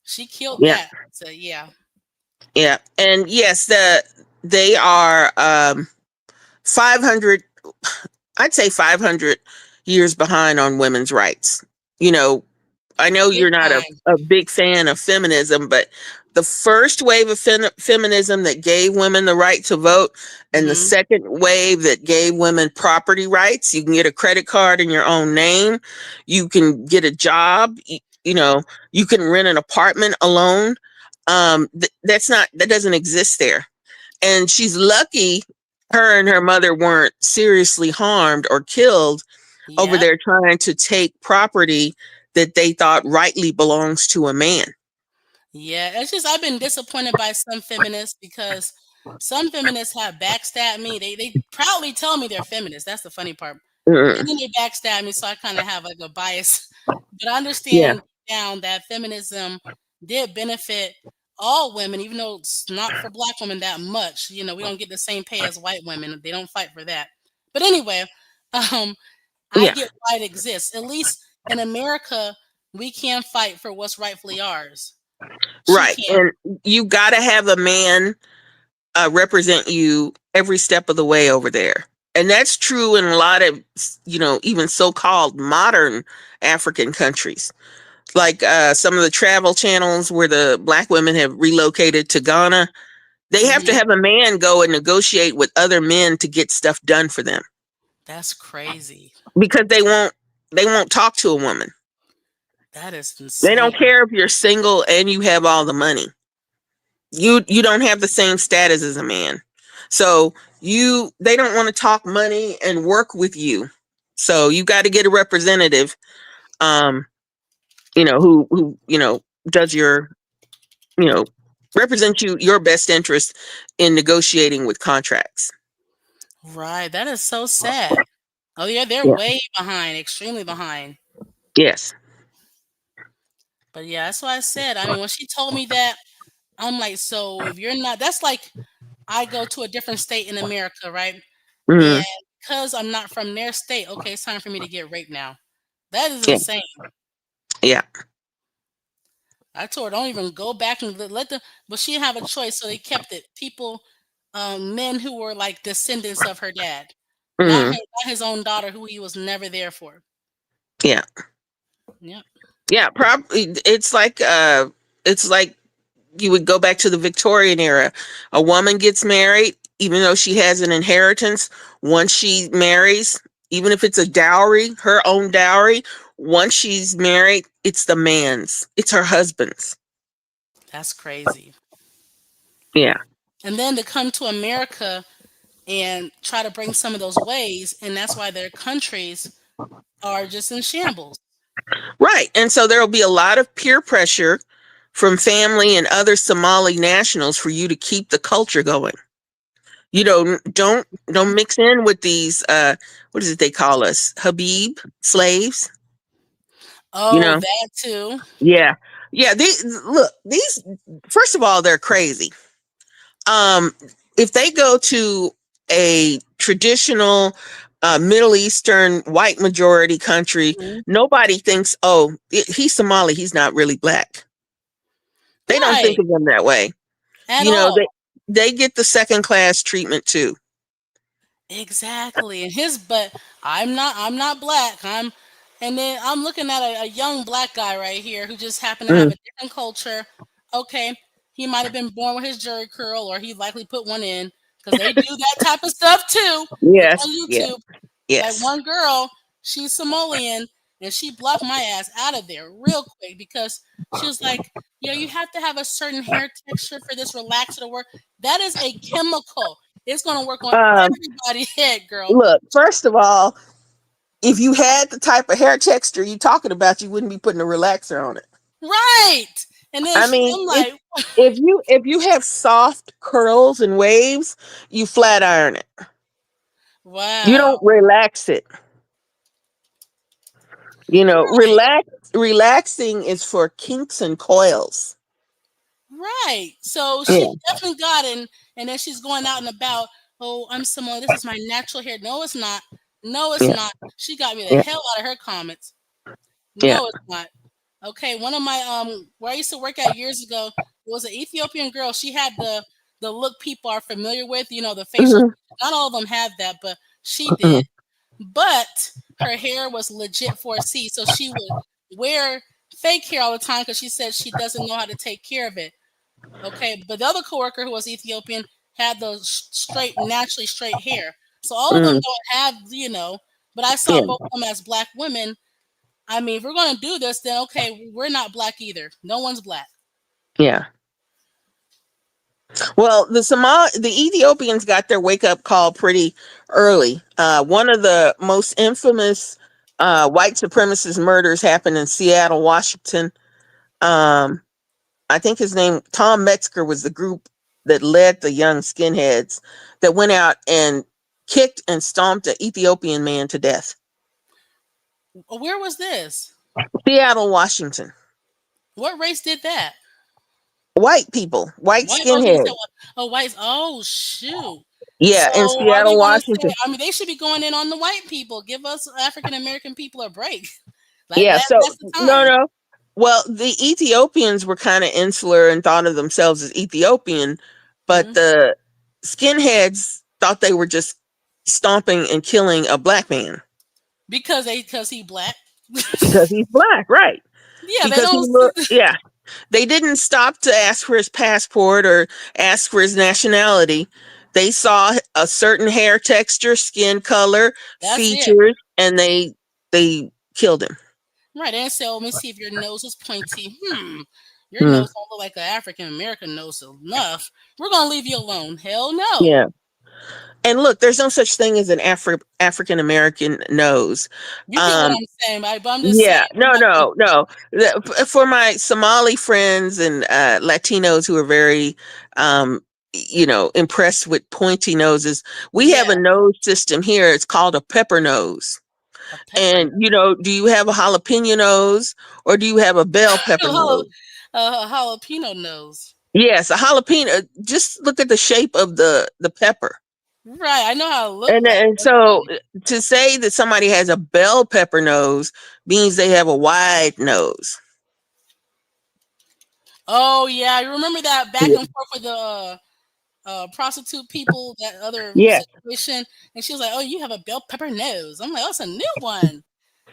She killed yeah, that. So yeah. yeah. And yes, they are 500. I'd say 500 years behind on women's rights. You know, I know Big you're not time. a big fan of feminism, but the first wave of feminism that gave women the right to vote, and the Hmm. second wave that gave women property rights, you can get a credit card in your own name, you can get a job, you know, you can rent an apartment alone. That doesn't exist there. And she's lucky her and her mother weren't seriously harmed or killed over Yep. there trying to take property that they thought rightly belongs to a man. Yeah, it's just I've been disappointed by some feminists because some feminists have backstabbed me. They proudly tell me they're feminists. That's the funny part. And Mm, then they backstab me, so I kind of have like a bias. But I yeah, understand down that feminism did benefit all women, even though it's not for black women that much. We don't get the same pay as white women. They don't fight for that. But anyway, um, I yeah, get why it exists. At least in America, we can fight for what's rightfully ours. She right. can't. And you got to have a man represent you every step of the way over there. And that's true in a lot of, even so called modern African countries. Like some of the travel channels where the black women have relocated to Ghana, they have to Mhm. have a man go and negotiate with other men to get stuff done for them, That's crazy. because they won't talk to a woman. That is They don't insane. care if you're single and you have all the money. You don't have the same status as a man. So they don't want to talk money and work with you. So you got to get a representative, um, who does you know, represent your best interest in negotiating with contracts. Right. That is so sad. Oh yeah, they're Yeah. way behind, extremely behind. Yes. But yeah, that's why I said. I mean, when she told me that, I'm like, so if you're not, that's like I go to a different state in America, right? And Hmm. because I'm not from their state, okay, it's time for me to get raped now. That is Yeah. insane. Yeah. I told her, don't even go back and let the. But she didn't have a choice, so they kept it. People, men who were like descendants of her dad, Hmm. not his own daughter, who he was never there for. Yeah. Yep. Yeah. Probably. It's like you would go back to the Victorian era. A woman gets married, even though she has an inheritance. Once she marries, even if it's a dowry, her own dowry, once she's married, it's the man's, it's her husband's. That's crazy. Yeah. And then to come to America and try to bring some of those ways, and that's why their countries are just in shambles. Right. And so there will be a lot of peer pressure from family and other Somali nationals for you to keep the culture going. You know, don't mix in with these what is it they call us? Habib slaves, you Oh, know. that too. Yeah. Yeah, these first of all, they're crazy. Um if they go to a traditional Middle Eastern white majority country, Mhm. nobody thinks, oh, he's Somali, he's not really black. They don't think Right. of them that way. At You know, all. they get the second class treatment too. Exactly. And his but I'm not black. And then I'm looking at a young black guy right here who just happened to have Mm, a different culture. Okay. He might have been born with his jerry curl or he likely put one in because they do that type of stuff too. Look yes, on yeah, YouTube. Like yes. one girl, she's Somalian and she blocked my ass out of there real quick because she was like, you have to have a certain hair texture for this relaxer to work. That is a chemical. It's gonna work on Um, everybody's head, girl. Look, first of all, if you had the type of hair texture you talking about, you wouldn't be putting a relaxer on it. Right. And then I mean, I'm like, if you have soft curls and waves, you flat iron it. You wow. don't relax it. You know, Right. relaxing is for kinks and coils. Right. So she Yeah, definitely got in, and then she's going out and about. Oh, I'm Samoa. This is my natural hair. No, it's not. No, it's yeah, not. She got me the yeah, hell out of her comments. yeah. No, it's not. Okay, one of my where I used to work at years ago, it was an Ethiopian girl. She had the look people are familiar with, the facial. Mhm, Not all of them have that, but she mhm, did. But her hair was legit for a C, so she would wear fake hair all the time because she said she doesn't know how to take care of it. Okay, but the other coworker who was Ethiopian had the straight, naturally straight hair. So all of them mhm. don't have, But I saw Yeah, both of them as black women. I mean, if we're gonna do this, then okay, we're not black either. No one's black. yeah. Well, the Ethiopians got their wake up call pretty early. One of the most infamous white supremacist murders happened in Seattle, Washington. Um, I think his name Tom Metzger was the group that led the young skinheads that went out and kicked and stomped an Ethiopian man to death. Where was this? Seattle, Washington. What race did that? White people, white White. Oh, you said skinheads. what? Oh, whites. Oh, shoot. Yeah, So in are they Seattle, gonna say? Washington. I mean, they should be going in on the white people. Give us African American people a break. Like Yeah, that. so That's the no, time. no. Well, the Ethiopians were kind of insular and thought of themselves as Ethiopian, but Hmm. the skinheads thought they were just stomping and killing a black man Because he black. because he's black, right? Yeah, they Because he don't. looked, yeah. They didn't stop to ask for his passport or ask for his nationality. They saw a certain hair texture, skin color, That's it. features, and they killed him. Right. They didn't say, "Oh, let me see if your nose is pointy." Your Hmm. nose don't look like an African American nose enough. We're gonna leave you alone. Hell no. Yeah. And look, there's no such thing as an African American nose. You get what Um, I'm saying, but I'm just saying yeah, we're no, not gonna. no, no. For my Somali friends and Latinos who are very, impressed with pointy noses, we have Yeah, a nose system here. It's called a pepper nose. a pepper And do you have a jalapeno nose or do you have a bell pepper nose. nose? A jalapeno nose. Yes, a jalapeno. Just look at the shape of the pepper. Right. I know how it looked like. And That's so funny. to say that somebody has a bell pepper nose means they have a wide nose. Oh yeah, I remember that back Yeah. and forth with the prostitute people, that other Yes. situation, and she was like, "Oh, you have a bell pepper nose." I'm like, "Oh, it's a new one."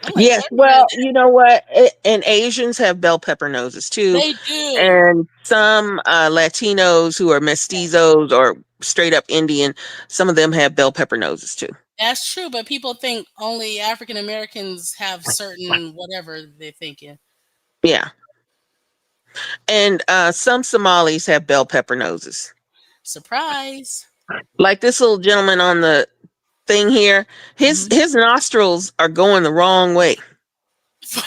I'm like, Yes. "Where is Well, it?" you know what? And Asians have bell pepper noses too. They do. And some Latinos who are mestizos or straight up Indian, some of them have bell pepper noses too. That's true, but people think only African Americans have certain whatever they think. Yeah. Yeah. And some Somalis have bell pepper noses. Surprise. Like this little gentleman on the thing here, his Hmm. his nostrils are going the wrong way.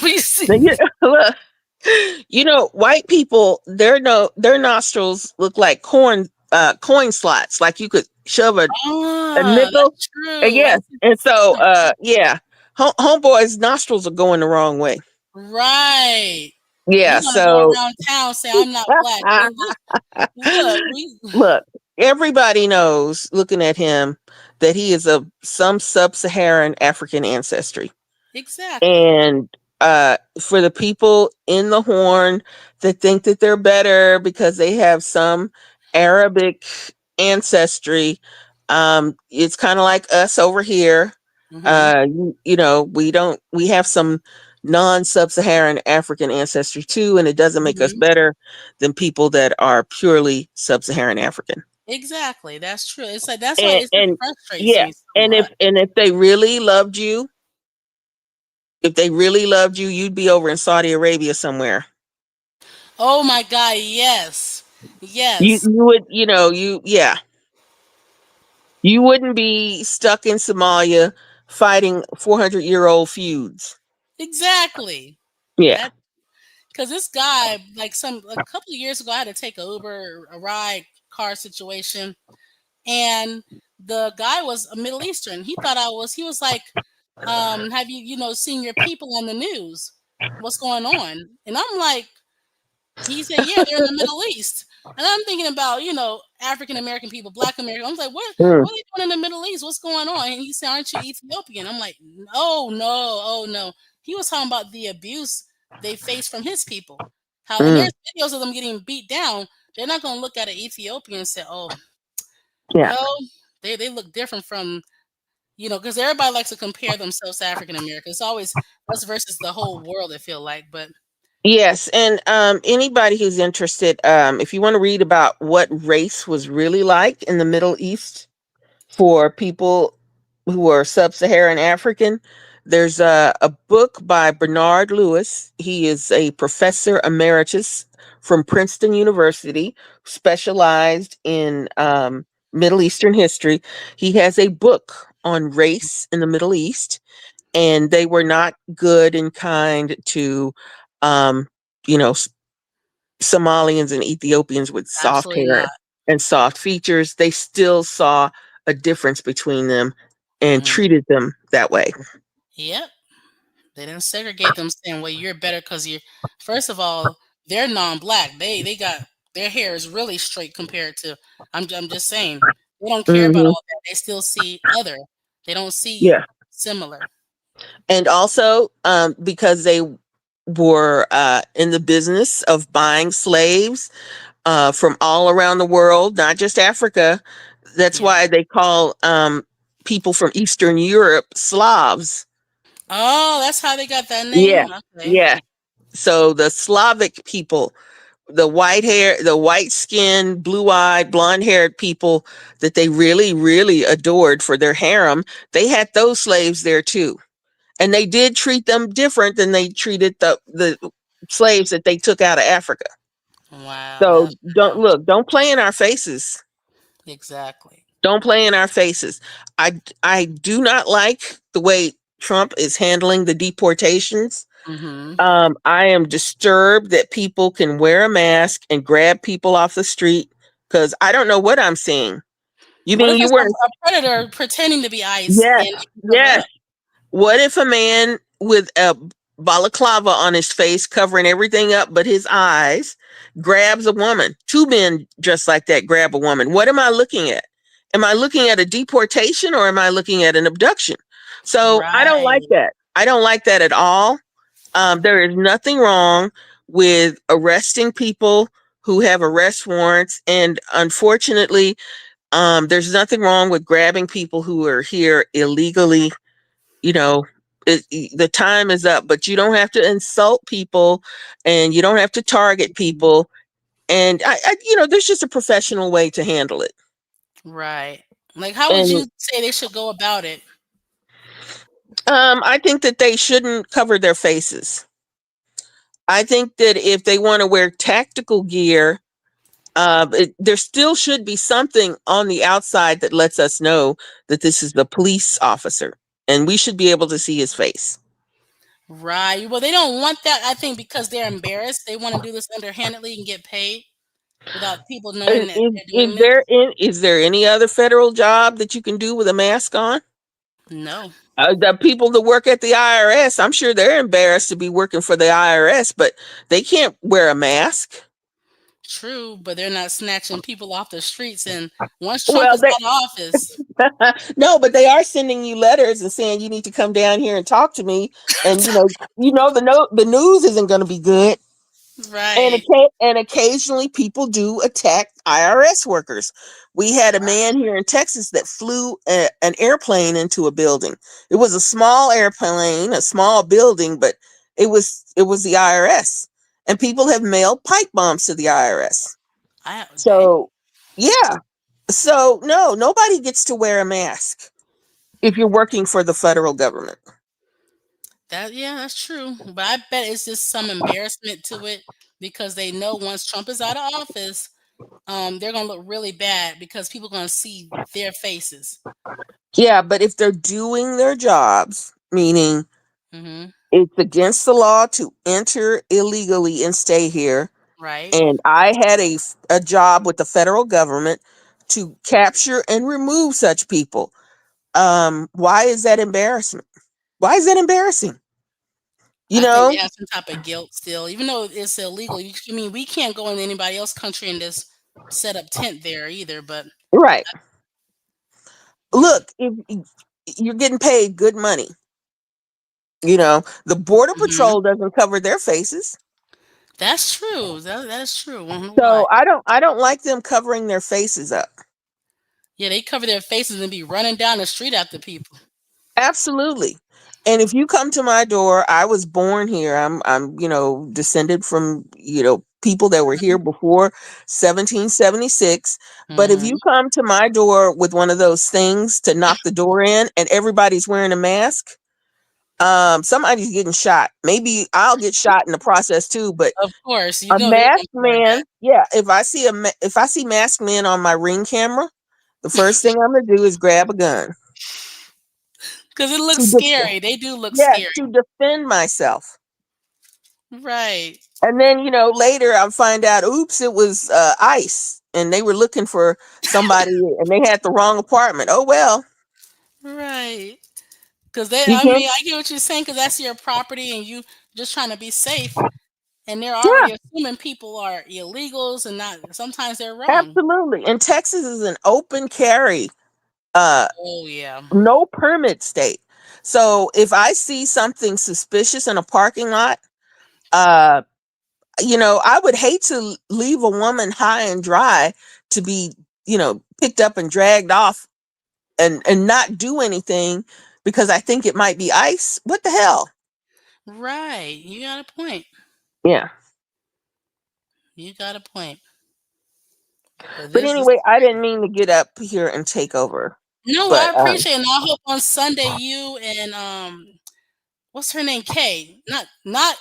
You see? Now, look, white people, their nostrils look like coin slots, like you could shove a Ah, nickel. that's true. I Yes. see. And so yeah, homeboy's nostrils are going the wrong way. Right. Yeah, He gonna go so around town saying I'm not black. Look, look, we look, everybody knows looking at him that he is of some sub-Saharan African ancestry. exactly. And for the people in the Horn that think that they're better because they have some Arabic ancestry, it's kind of like us over here. Hmm. We have some non-sub-Saharan African ancestry too, and it doesn't make us Hmm. better than people that are purely sub-Saharan African. Exactly. That's true. It's like that's why And, it just and frustrates yeah, me so and if much. and if they really loved you, if they really loved you, you'd be over in Saudi Arabia somewhere. Oh my God, yes. You Yes. you would, yeah. You wouldn't be stuck in Somalia fighting 400-year-old feuds. Exactly. Yeah. That because this guy, like a couple of years ago, I had to take a Uber, a ride car situation, and the guy was a Middle Eastern. He was like, have you seen your people on the news? What's going on? And I'm like, he said, yeah, they're in the Middle East. And I'm thinking about, African American people, Black American. I was like, Mm, what are they doing in the Middle East? What's going on? And he said, aren't you Ethiopian? I'm like, oh no, oh no. He was talking about the abuse they face from his people. How when mm, there's videos of them getting beat down, they're not gonna look at an Ethiopian and say, oh, yeah. well, they look different from because everybody likes to compare themselves to African Americans. It's always us versus the whole world, I feel like. But Yes, and anybody who's interested, if you want to read about what race was really like in the Middle East for people who are sub-Saharan African, there's a book by Bernard Lewis. He is a professor emeritus from Princeton University, specialized in Middle Eastern history. He has a book on race in the Middle East, and they were not good and kind to um, you know, Somalians and Ethiopians with soft absolutely hair not. and soft features. They still saw a difference between them and Hmm. treated them that way. Yep. They didn't segregate them saying, "Well, you're better because you're." First of all, they're non-black. They got their hair is really straight compared to. I'm just saying they don't care about Hmm. all that. They still see other. They don't see Yeah. similar. And also because they were in the business of buying slaves from all around the world, not just Africa. That's Yeah. why they call people from Eastern Europe Slavs. Oh, that's how they got that Yeah. name. Okay. Yeah. So the Slavic people, the white skinned, blue eyed, blonde haired people that they really, really adored for their harem, they had those slaves there too. And they did treat them different than they treated the slaves that they took out of Africa. Wow. So Wow. don't play in our faces. Exactly. Don't play in our faces. I do not like the way Trump is handling the deportations. Hmm. I am disturbed that people can wear a mask and grab people off the street because I don't know what I'm seeing. You What if mean you it's weren't? a predator pretending to be ICE Yes, and they can cover yes. up? What if a man with a balaclava on his face, covering everything up but his eyes, grabs a woman? Two men dressed like that grab a woman. What am I looking at? Am I looking at a deportation or am I looking at an abduction? So I don't like Right. that. I don't like that at all. There is nothing wrong with arresting people who have arrest warrants. And unfortunately, there's nothing wrong with grabbing people who are here illegally. You know, the time is up, but you don't have to insult people and you don't have to target people. And there's just a professional way to handle it. Right. Like, how would And you say they should go about it? I think that they shouldn't cover their faces. I think that if they want to wear tactical gear, there still should be something on the outside that lets us know that this is the police officer, and we should be able to see his face. Right. Well, they don't want that, I think, because they're embarrassed. They want to do this underhandedly and get paid without people knowing that they're doing this. Is there any other federal job that you can do with a mask on? No. The people that work at the IRS, I'm sure they're embarrassed to be working for the IRS, but they can't wear a mask. True, but they're not snatching people off the streets. And once Trump Well, is out of office, no, but they are sending you letters and saying you need to come down here and talk to me. And the news isn't going to be good. right. And occasionally people do attack IRS workers. We had a man here in Texas that flew an airplane into a building. It was a small airplane, a small building, but it was the IRS. And people have mailed pipe bombs to the IRS. Dang. So, yeah. So, no, nobody gets to wear a mask if you're working for the federal government. Yeah, that's true. But I bet it's just some embarrassment to it because they know once Trump is out of office, they're gonna look really bad because people are gonna see their faces. Yeah, but if they're doing their jobs, meaning Hmm. it's against the law to enter illegally and stay here, Right. and I had a job with the federal government to capture and remove such people. Why is that embarrassment? Why is that embarrassing? You I think they know, have some type of guilt still, even though it's illegal. I mean, we can't go in anybody else's country and just set up tent there either. But right. yeah, Look, if you're getting paid good money, the border hmm, patrol doesn't cover their faces. that's true. That is true. Wonder why? So I don't like them covering their faces up. Yeah, they cover their faces and be running down the street after people. Absolutely. And if you come to my door, I was born here. I'm descended from, people that were here before 1776. But if you Hmm. come to my door with one of those things to knock the door in and everybody's wearing a mask, somebody's getting shot. Maybe I'll get shot in the process too, but Of course, you a know they're gonna masked cover that man, yeah, if I see masked men on my Ring camera, the first thing I'm going to do is grab a gun because it looks to def- scary. They do look yes, scary, to defend myself. right? And then, later I find out, oops, it was ICE and they were looking for somebody and they had the wrong apartment. Oh, well, Right. Because they, you I can't. mean, I get what you're saying because that's your property and you just trying to be safe. And they're Yeah, already assuming people are illegals and not, sometimes they're wrong. absolutely. And Texas is an open carry, uh, Oh, yeah. no permit state. So if I see something suspicious in a parking lot, uh, I would hate to leave a woman high and dry to be, picked up and dragged off and not do anything because I think it might be ICE. What the hell? Right. You got a point. Yeah. You got a point. But But this is anyway, I didn't crazy. mean to get up here and take over. No, I But appreciate it. And I hope on Sunday you and what's her name? Kay. Not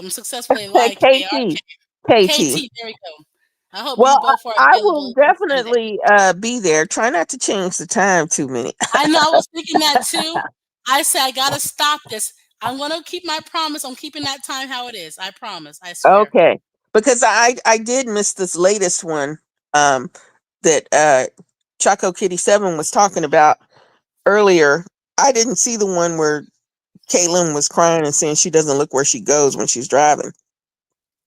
successfully live K R KT, K KT. KT, there we go. I hope you Well, both are I will available on Sunday. definitely be there. Try not to change the time too many. I know I was thinking that too. I said I gotta stop this. I'm gonna keep my promise on keeping that time how it is. I promise. I swear. Okay. Because I did miss this latest one that Choco Kitty 7 was talking about earlier. I didn't see the one where Caitlin was crying and saying she doesn't look where she goes when she's driving.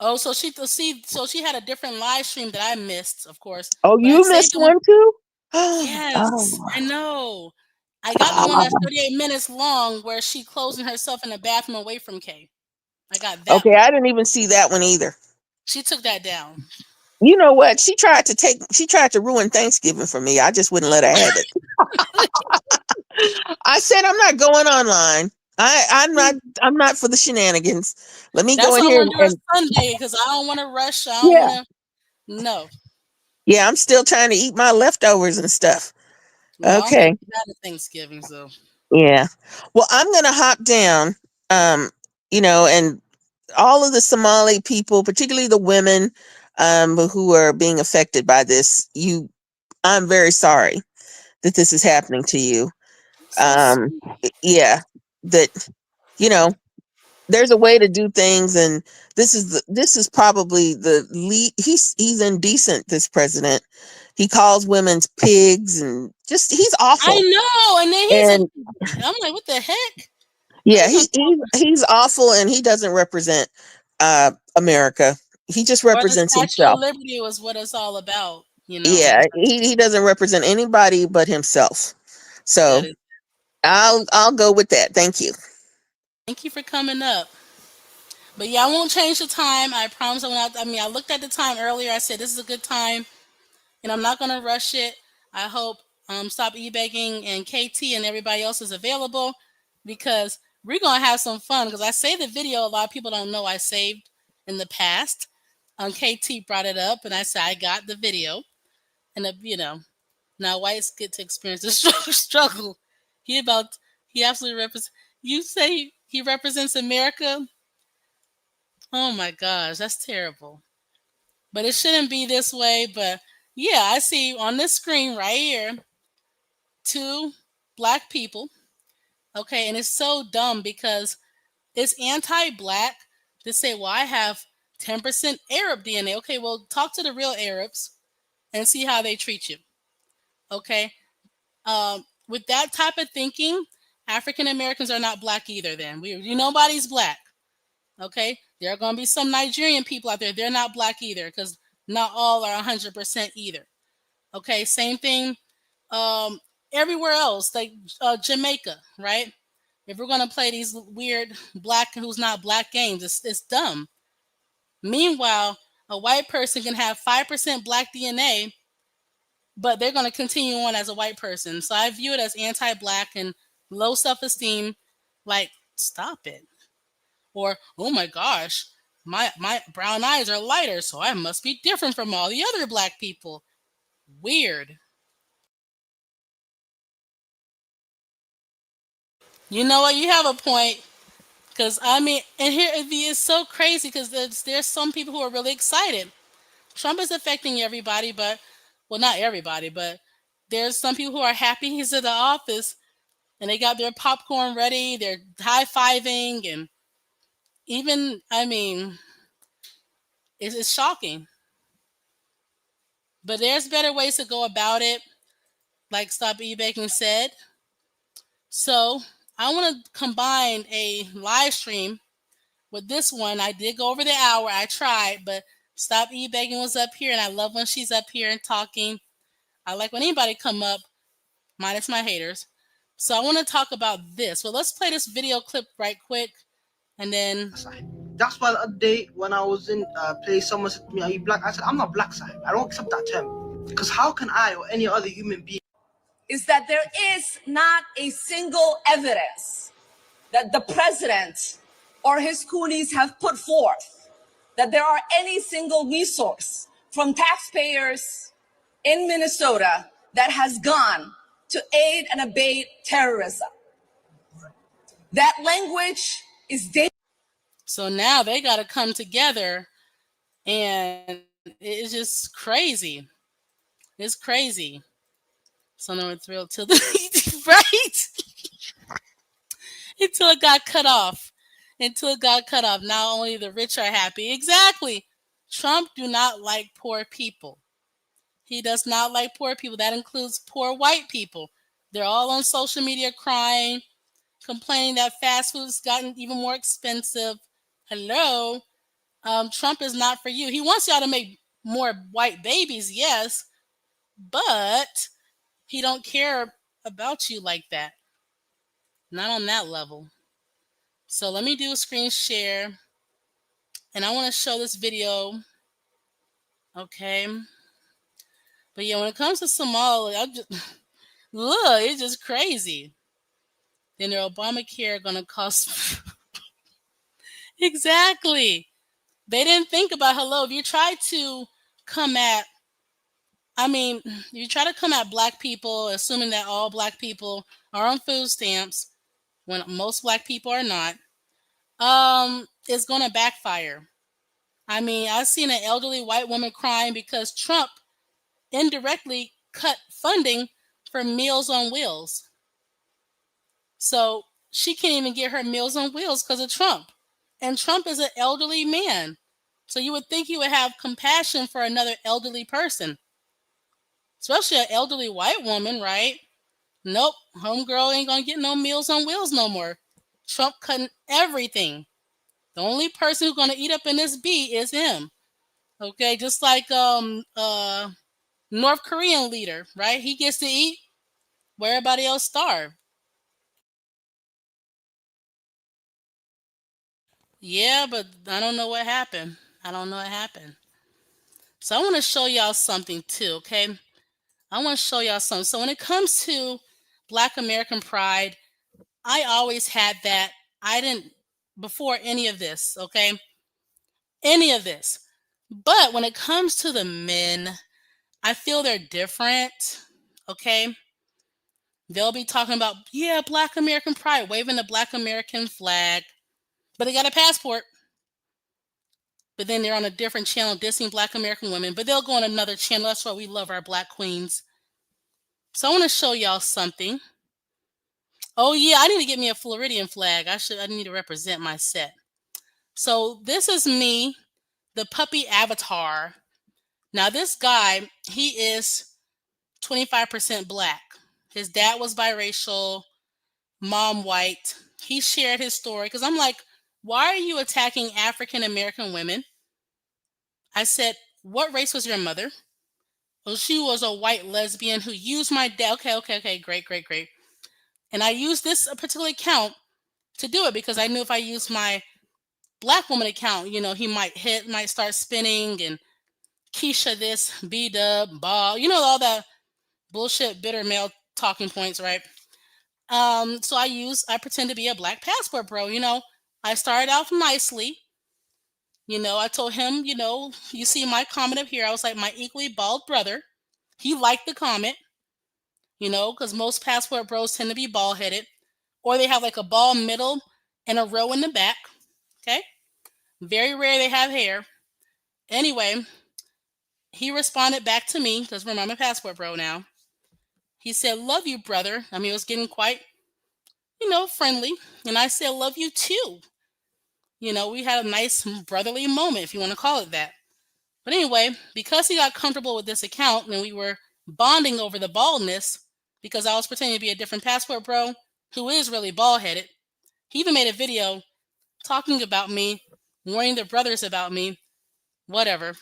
Oh, so she had a different live stream that I missed, of course. Oh, But I you saved missed them. one too? Yes, Oh. I know. I got the one that's 38 minutes long where she closing herself in the bathroom away from Kay. I got that Okay, I one. didn't even see that one either. She took that down. You know what? She tried to ruin Thanksgiving for me. I just wouldn't let her have it. I said I'm not going online. I'm not for the shenanigans. Let me go That's in what I'm here gonna do on and Sunday because I don't want to rush. I don't yeah. want to. No, Yeah, I'm still trying to eat my leftovers and stuff. no, I don't think Okay. we had a Thanksgiving, so. Yeah. Well, I'm gonna hop down. Um, and all of the Somali people, particularly the women, who are being affected by this, I'm very sorry that this is happening to you. So sweet. Yeah, that you know, there's a way to do things, and this is probably the lead. He's indecent. This president, he calls women's pigs, and just he's I awful. know, and then And I'm like, what the heck? How yeah, you gonna call he's awful, and he doesn't represent America. He just or the represents Statue of himself. Liberty was what it's all about, you know. Yeah, he doesn't represent anybody but himself. That So is. I'll go with that. Thank you. Thank you for coming up. But yeah, I won't change the time. I promise. I looked at the time earlier. I said this is a good time, and I'm not gonna rush it. I hope Stop E-Begging and KT and everybody else is available because we're gonna have some fun. Because I saved the video. A lot of people don't know I saved in the past. KT brought it up, and I said I got the video, and now whites get to experience the struggle. He about he absolutely represents. You say he represents America. Oh my gosh, that's terrible. But it shouldn't be this way. But yeah, I see on this screen right here two black people. Okay, and it's so dumb because it's anti-black to say, well, I have 10% Arab DNA. Okay, well, talk to the real Arabs and see how they treat you. Okay, with that type of thinking, African Americans are not black either. Then nobody's black. Okay, there are going to be some Nigerian people out there. They're not black either because not all are 100% either. Okay, same thing. Um, everywhere else, like Jamaica, right? If we're going to play these weird black who's not black games, it's dumb. Meanwhile, a white person can have 5% black DNA, but they're going to continue on as a white person. So I view it as anti-black and low self-esteem. Like, stop it. Or, oh my gosh, my brown eyes are lighter, so I must be different from all the other black people. Weird. You know what? You have a point. Because, and here it's so crazy because there's some people who are really excited. Trump is affecting everybody, well, not everybody, but there's some people who are happy he's in the office and they got their popcorn ready. They're high fiving. And even, it's shocking. But there's better ways to go about it, like Stop E-Baking said. So I want to combine a live stream with this one. I did go over the hour. I tried, but Stop E-Begging was up here, and I love when she's up here and talking. I like when anybody come up, minus my haters. So I want to talk about this. Well, let's play this video clip right quick, and then That's why the other day when I was in place, someone said to me, "Are you black?" I said, "I'm not black, side. I don't accept that term. Because how can I or any other human being?" Is that there is not a single evidence that the president or his coolies have put forth that there are any single resource from taxpayers in Minnesota that has gone to aid and abet terrorism. That language is dangerous. so now they got to come together, and it's just crazy. It's crazy. So now we're thrilled till the right until it got cut off. Until it got cut off. Now only the rich are happy. Exactly. Trump do not like poor people. He does not like poor people. That includes poor white people. They're all on social media crying, complaining that fast food's gotten even more expensive. Hello. Trump is not for you. He wants y'all to make more white babies, yes, but he don't care about you like that. Not on that level. So let me do a screen share, and I want to show this video. Okay. But yeah, when it comes to Somalia, look, it's just crazy. Then their Obamacare gonna cost exactly. They didn't think about hello. If you try to come at I mean, you try to come at black people, assuming that all black people are on food stamps when most black people are not. It's going to backfire. I mean, I've seen an elderly white woman crying because Trump indirectly cut funding for Meals on Wheels. So she can't even get her Meals on Wheels because of Trump. And Trump is an elderly man. So you would think he would have compassion for another elderly person, especially an elderly white woman, right? Nope, homegirl ain't gonna get no Meals on Wheels no more. Trump cutting everything. The only person who's gonna eat up in this beat is him. Okay, just like North Korean leader, right? He gets to eat where everybody else starve. Yeah, but I don't know what happened. I don't know what happened. So I want to show y'all something too, okay? I want to show y'all something. So when it comes to Black American pride, I always had that. I didn't before any of this, okay? Any of this. But when it comes to the men, I feel they're different, okay? They'll be talking about, yeah, Black American pride, waving the Black American flag, but they got a passport. But then they're on a different channel dissing Black American women, but they'll go on another channel. That's why we love our Black queens. So I want to show y'all something. Oh yeah, I need to get me a Floridian flag. I need to represent my set. So this is me, the puppy avatar. Now this guy, he is 25% Black. His dad was biracial, mom white. He shared his story because I'm like, why are you attacking African American women? I said, what race was your mother? Well, she was a white lesbian who used my dad. Okay, great. And I used this particular account to do it because I knew if I used my Black woman account, he might start spinning and Keisha this, B Dub, Ball, all that bullshit bitter male talking points, right? So I pretend to be a Black passport bro, I started off nicely. I told him, you see my comment up here. I was like, my equally bald brother. He liked the comment, because most passport bros tend to be bald headed, or they have like a bald middle and a row in the back. Okay. Very rare they have hair. Anyway, he responded back to me because remember, I'm a passport bro now. He said, love you, brother. I mean, it was getting quite, friendly. And I said, love you too. We had a nice brotherly moment, if you want to call it that. But anyway, because he got comfortable with this account and we were bonding over the baldness, because I was pretending to be a different passport bro who is really bald headed, he even made a video talking about me, warning the brothers about me, whatever.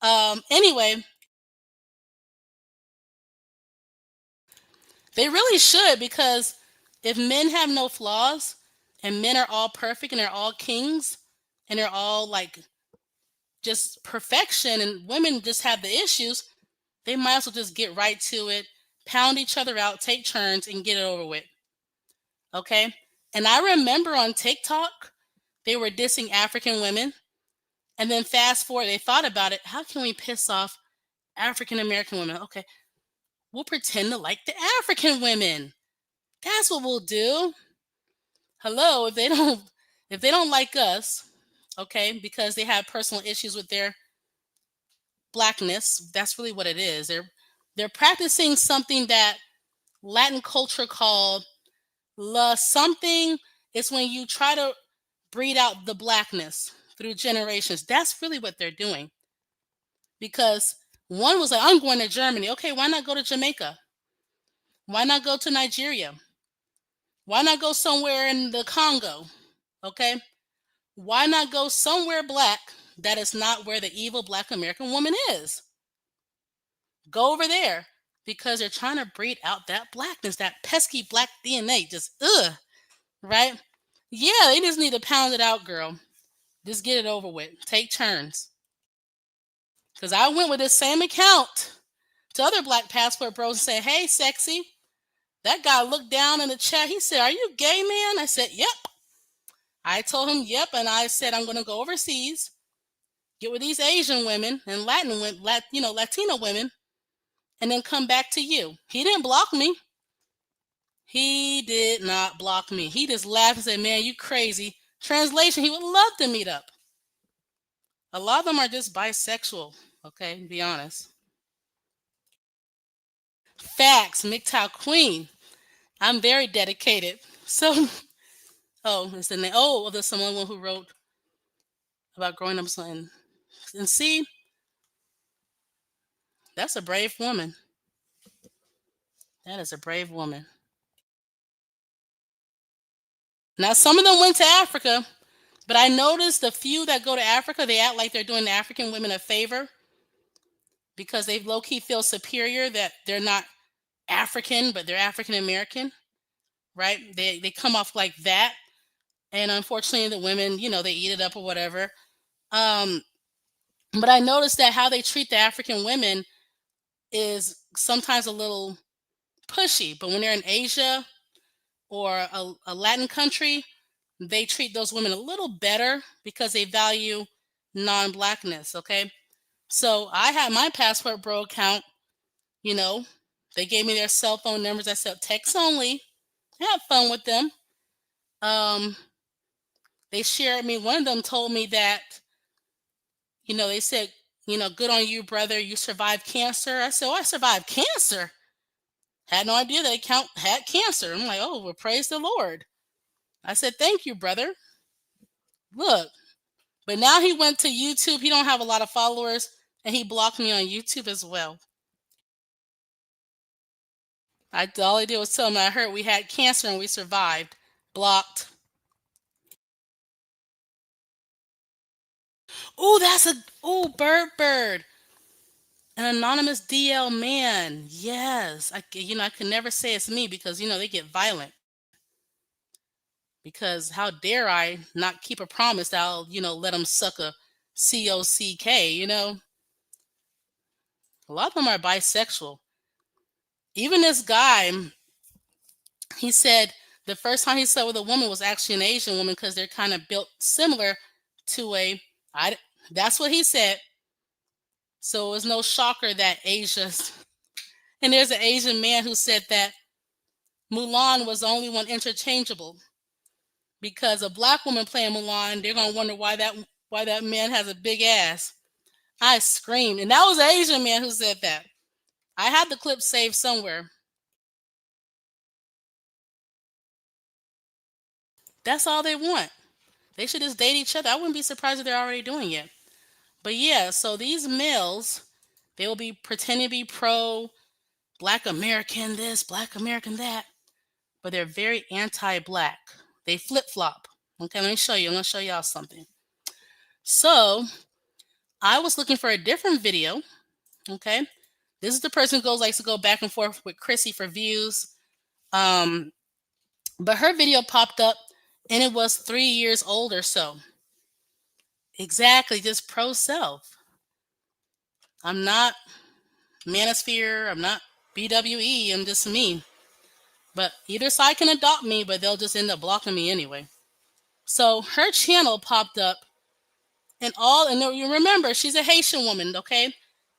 Anyway, they really should, because if men have no flaws and men are all perfect and they're all kings and they're all like just perfection and women just have the issues, they might as well just get right to it, pound each other out, take turns, and get it over with. Okay? And I remember on TikTok, they were dissing African women. And then fast forward, they thought about it. How can we piss off African American women? Okay, we'll pretend to like the African women. That's what we'll do. Hello, if they don't like us, okay, because they have personal issues with their blackness, that's really what it is. They're practicing something that Latin culture called la something. It's when you try to breed out the blackness through generations. That's really what they're doing. Because one was like, I'm going to Germany. Okay, why not go to Jamaica? Why not go to Nigeria? Why not go somewhere in the Congo? Okay? Why not go somewhere Black that is not where the evil Black American woman is? Go over there, because they're trying to breed out that blackness, that pesky Black DNA. Just, ugh, right? Yeah, they just need to pound it out, girl. Just get it over with. Take turns. Because I went with this same account to other Black passport bros and said, hey, sexy. That guy looked down in the chat. He said, are you gay, man? I said, yep. I told him, yep. And I said, I'm going to go overseas, get with these Asian women and Latin women, Latino women, and then come back to you. He didn't block me. He did not block me. He just laughed and said, man, you crazy. Translation, he would love to meet up. A lot of them are just bisexual, okay, to be honest. Facts, MGTOW Queen. I'm very dedicated. So, it's the name. Oh, there's someone who wrote about growing up son. And see, that's a brave woman. That is a brave woman. Now, some of them went to Africa, but I noticed the few that go to Africa, they act like they're doing the African women a favor because they low-key feel superior that they're not African, but they're African American, right? They come off like that. And unfortunately, the women, they eat it up or whatever. But I noticed that how they treat the African women is sometimes a little pushy. But when they're in Asia or a Latin country, they treat those women a little better because they value non-blackness. Okay, so I had my Passport Bro account. They gave me their cell phone numbers. I said text only. I had fun with them. They shared me. One of them told me that, they said, good on you, brother. You survived cancer. I said, oh, I survived cancer. Had no idea that account had cancer. I'm like, oh, well, praise the Lord. I said, thank you, brother. Look, but now he went to YouTube. He don't have a lot of followers, and he blocked me on YouTube as well. All I did was tell him I heard we had cancer and we survived. Blocked. Bird. An anonymous DL man. Yes. I could never say it's me because, they get violent. Because how dare I not keep a promise that I'll, let them suck a COCK, A lot of them are bisexual. Even this guy, he said the first time he slept with a woman was actually an Asian woman because they're kind of built similar to that's what he said. So it was no shocker that and there's an Asian man who said that Mulan was the only one interchangeable because a black woman playing Mulan, they're going to wonder why that man has a big ass. I screamed. And that was an Asian man who said that. I had the clip saved somewhere. That's all they want. They should just date each other. I wouldn't be surprised if they're already doing it. But yeah, so these males, they will be pretending to be pro Black American this, Black American that. But they're very anti-Black. They flip-flop. Okay, let me show you. I'm going to show y'all something. So, I was looking for a different video. Okay. This is the person who likes to go back and forth with Chrissy for views. But her video popped up and it was 3 years old or so. Exactly, just pro-self. I'm not Manosphere. I'm not BWE. I'm just me. But either side can adopt me, but they'll just end up blocking me anyway. So her channel popped up and you remember, she's a Haitian woman, okay?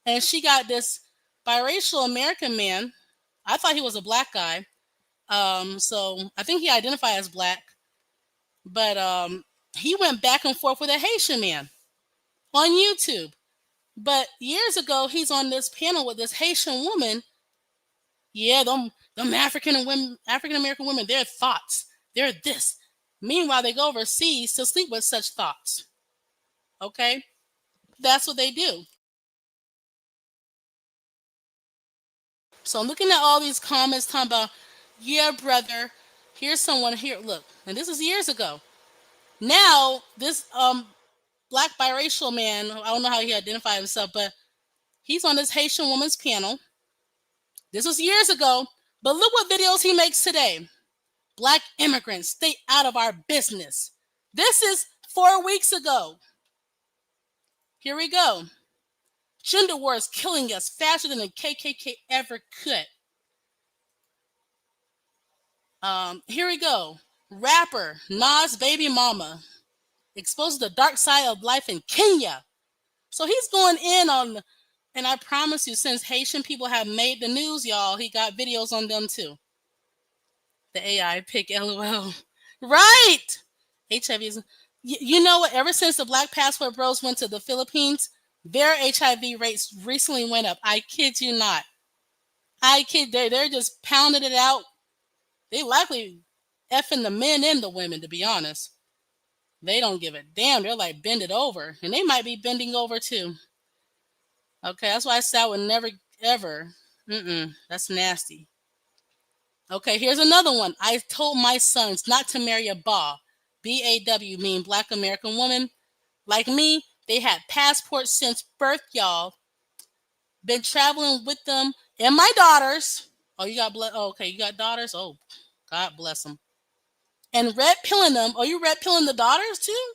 And she got this biracial American man. I thought he was a black guy. So I think he identified as black. But he went back and forth with a Haitian man on YouTube. But years ago, he's on this panel with this Haitian woman. Yeah, them African American women, their thoughts, they're this. Meanwhile, they go overseas to sleep with such thoughts. Okay? That's what they do. So I'm looking at all these comments talking about, yeah, brother, here's someone here. Look, and this is years ago. Now, this black biracial man, I don't know how he identified himself, but he's on this Haitian woman's panel. This was years ago, but look what videos he makes today. Black immigrants, stay out of our business. This is 4 weeks ago. Here we go. Gender war is killing us faster than the KKK ever could. Here we go. Rapper Nas baby mama exposes the dark side of life in Kenya. So he's going in on And I promise you, since Haitian people have made the news, y'all, he got videos on them too. The AI pick LOL. Right! HIV is. You know what? Ever since the Black Passport Bros went to the Philippines, their HIV rates recently went up. I kid you not. They're just pounding it out. They likely effing the men and the women, to be honest. They don't give a damn. They're like, bend it over. And they might be bending over too. Okay, that's why I said I would never, ever. That's nasty. Okay, here's another one. I told my sons not to marry a BAW. BAW mean Black American woman. Like me, they had passports since birth, y'all. Been traveling with them and my daughters. Oh, you got okay, you got daughters. Oh, God bless them. And red pilling them. Oh, you red pilling the daughters too?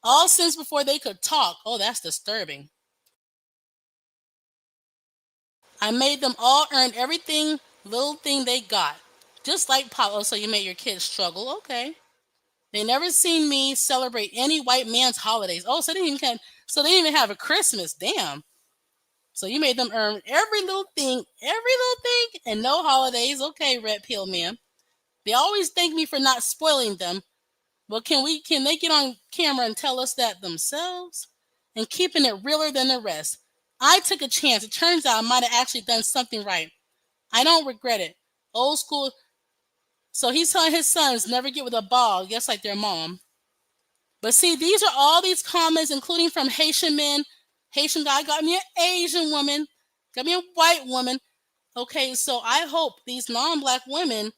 All since before they could talk. Oh, that's disturbing. I made them all earn everything, little thing they got. Just like Pop. Oh, so you made your kids struggle. Okay. They never seen me celebrate any white man's holidays. Oh, so so they didn't even have a Christmas. Damn. So you made them earn every little thing, and no holidays. Okay, red pill man. They always thank me for not spoiling them. Well, can they get on camera and tell us that themselves? And keeping it realer than the rest. I took a chance. It turns out I might have actually done something right. I don't regret it. Old school. So he's telling his sons never get with a ball, just like their mom. But see, these are all these comments, including from Haitian men. Haitian guy got me an Asian woman, got me a white woman. Okay, so I hope these non-black women,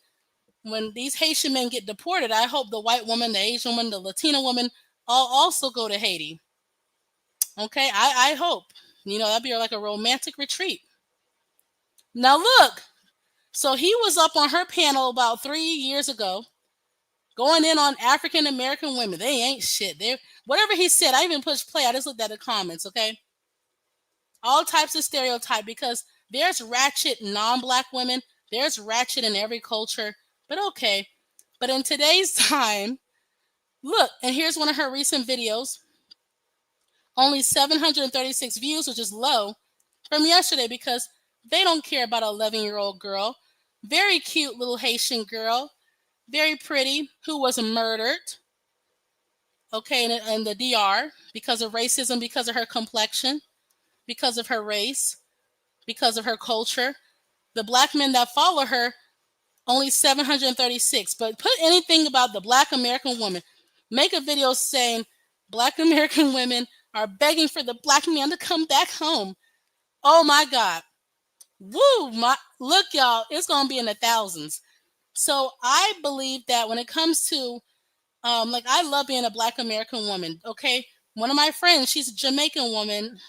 when these Haitian men get deported, I hope the white woman, the Asian woman, the Latina woman all also go to Haiti. Okay, I hope. That'd be like a romantic retreat. Now look, so he was up on her panel about 3 years ago, going in on African American women. They ain't shit. They whatever he said, I even pushed play. I just looked at the comments, okay? All types of stereotype because there's ratchet non-black women. There's ratchet in every culture. But okay. But in today's time, look, and here's one of her recent videos. Only 736 views, which is low from yesterday because they don't care about an 11-year-old girl. Very cute little Haitian girl. Very pretty, who was murdered. Okay, in the DR because of racism, because of her complexion, because of her race, because of her culture. The black men that follow her, only 736. But put anything about the Black American woman. Make a video saying Black American women are begging for the black man to come back home. Oh my God. Woo! Look, y'all, it's gonna be in the thousands. So I believe that when it comes to like I love being a Black American woman. Okay, one of my friends, she's a Jamaican woman.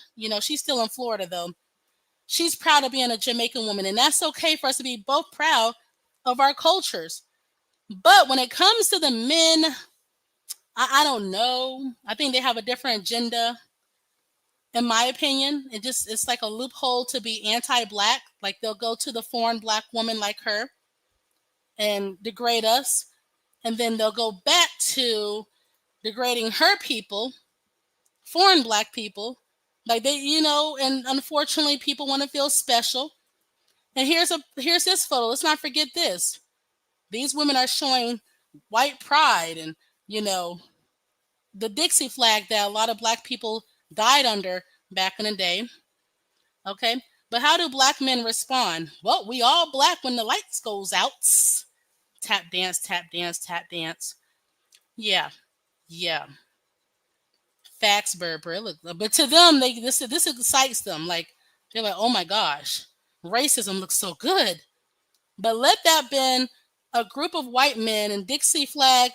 She's still in Florida though. She's proud of being a Jamaican woman, and that's okay for us to be both proud of our cultures. But when it comes to the men, I don't know. I think they have a different agenda. In my opinion, it's like a loophole to be anti-black. Like they'll go to the foreign black woman like her and degrade us, and then they'll go back to degrading her people, foreign black people, like and unfortunately people want to feel special. And here's this photo. Let's not forget this. These women are showing white pride and the Dixie flag that a lot of black people died under back in the day. Okay, but how do black men respond? Well, we all black when the lights goes out. Tap dance, tap dance, tap dance. Yeah, yeah. Facts, Berber. Look, but to them, this excites them. Like they're like, oh my gosh, racism looks so good. But let that been a group of white men in Dixie flag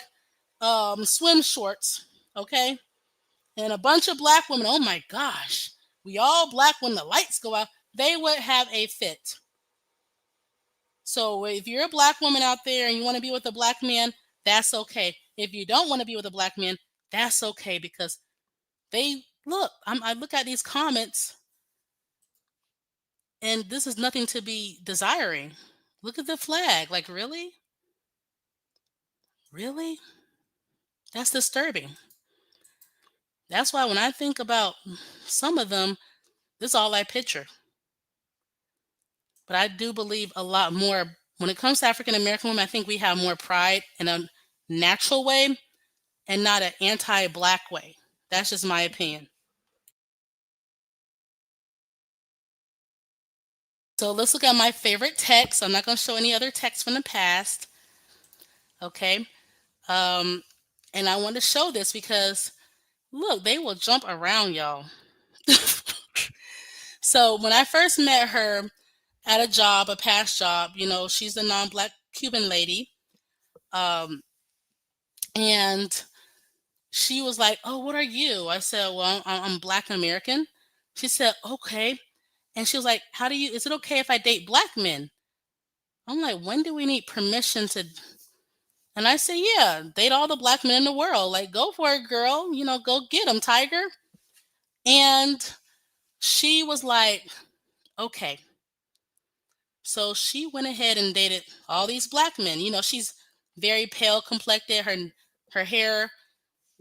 swim shorts, okay, and a bunch of black women. Oh my gosh, we all black when the lights go out. They would have a fit. So if you're a black woman out there and you want to be with a black man, that's okay. If you don't want to be with a black man, that's okay because they look. I look at these comments, and this is nothing to be desiring. Look at the flag. Like really, really, that's disturbing. That's why when I think about some of them, This is all I picture. But I do believe a lot more when it comes to African American women. I think we have more pride in a natural way and not an anti-black way. That's just my opinion. So let's look at my favorite text. I'm not going to show any other texts from the past. Okay. Um, and I want to show this because look, they will jump around, y'all. So when I first met her at a job, a past job, she's a non-black Cuban lady. Um, and she was like, "Oh, what are you?" I said, "Well, I'm Black American." She said, "Okay." And she was like, is it okay if I date black men?" I'm like, "When do we need permission to?" And I said, "Yeah, date all the black men in the world. Like, go for it, girl. Go get them, tiger." And she was like, "Okay." So she went ahead and dated all these black men. She's very pale complected, her hair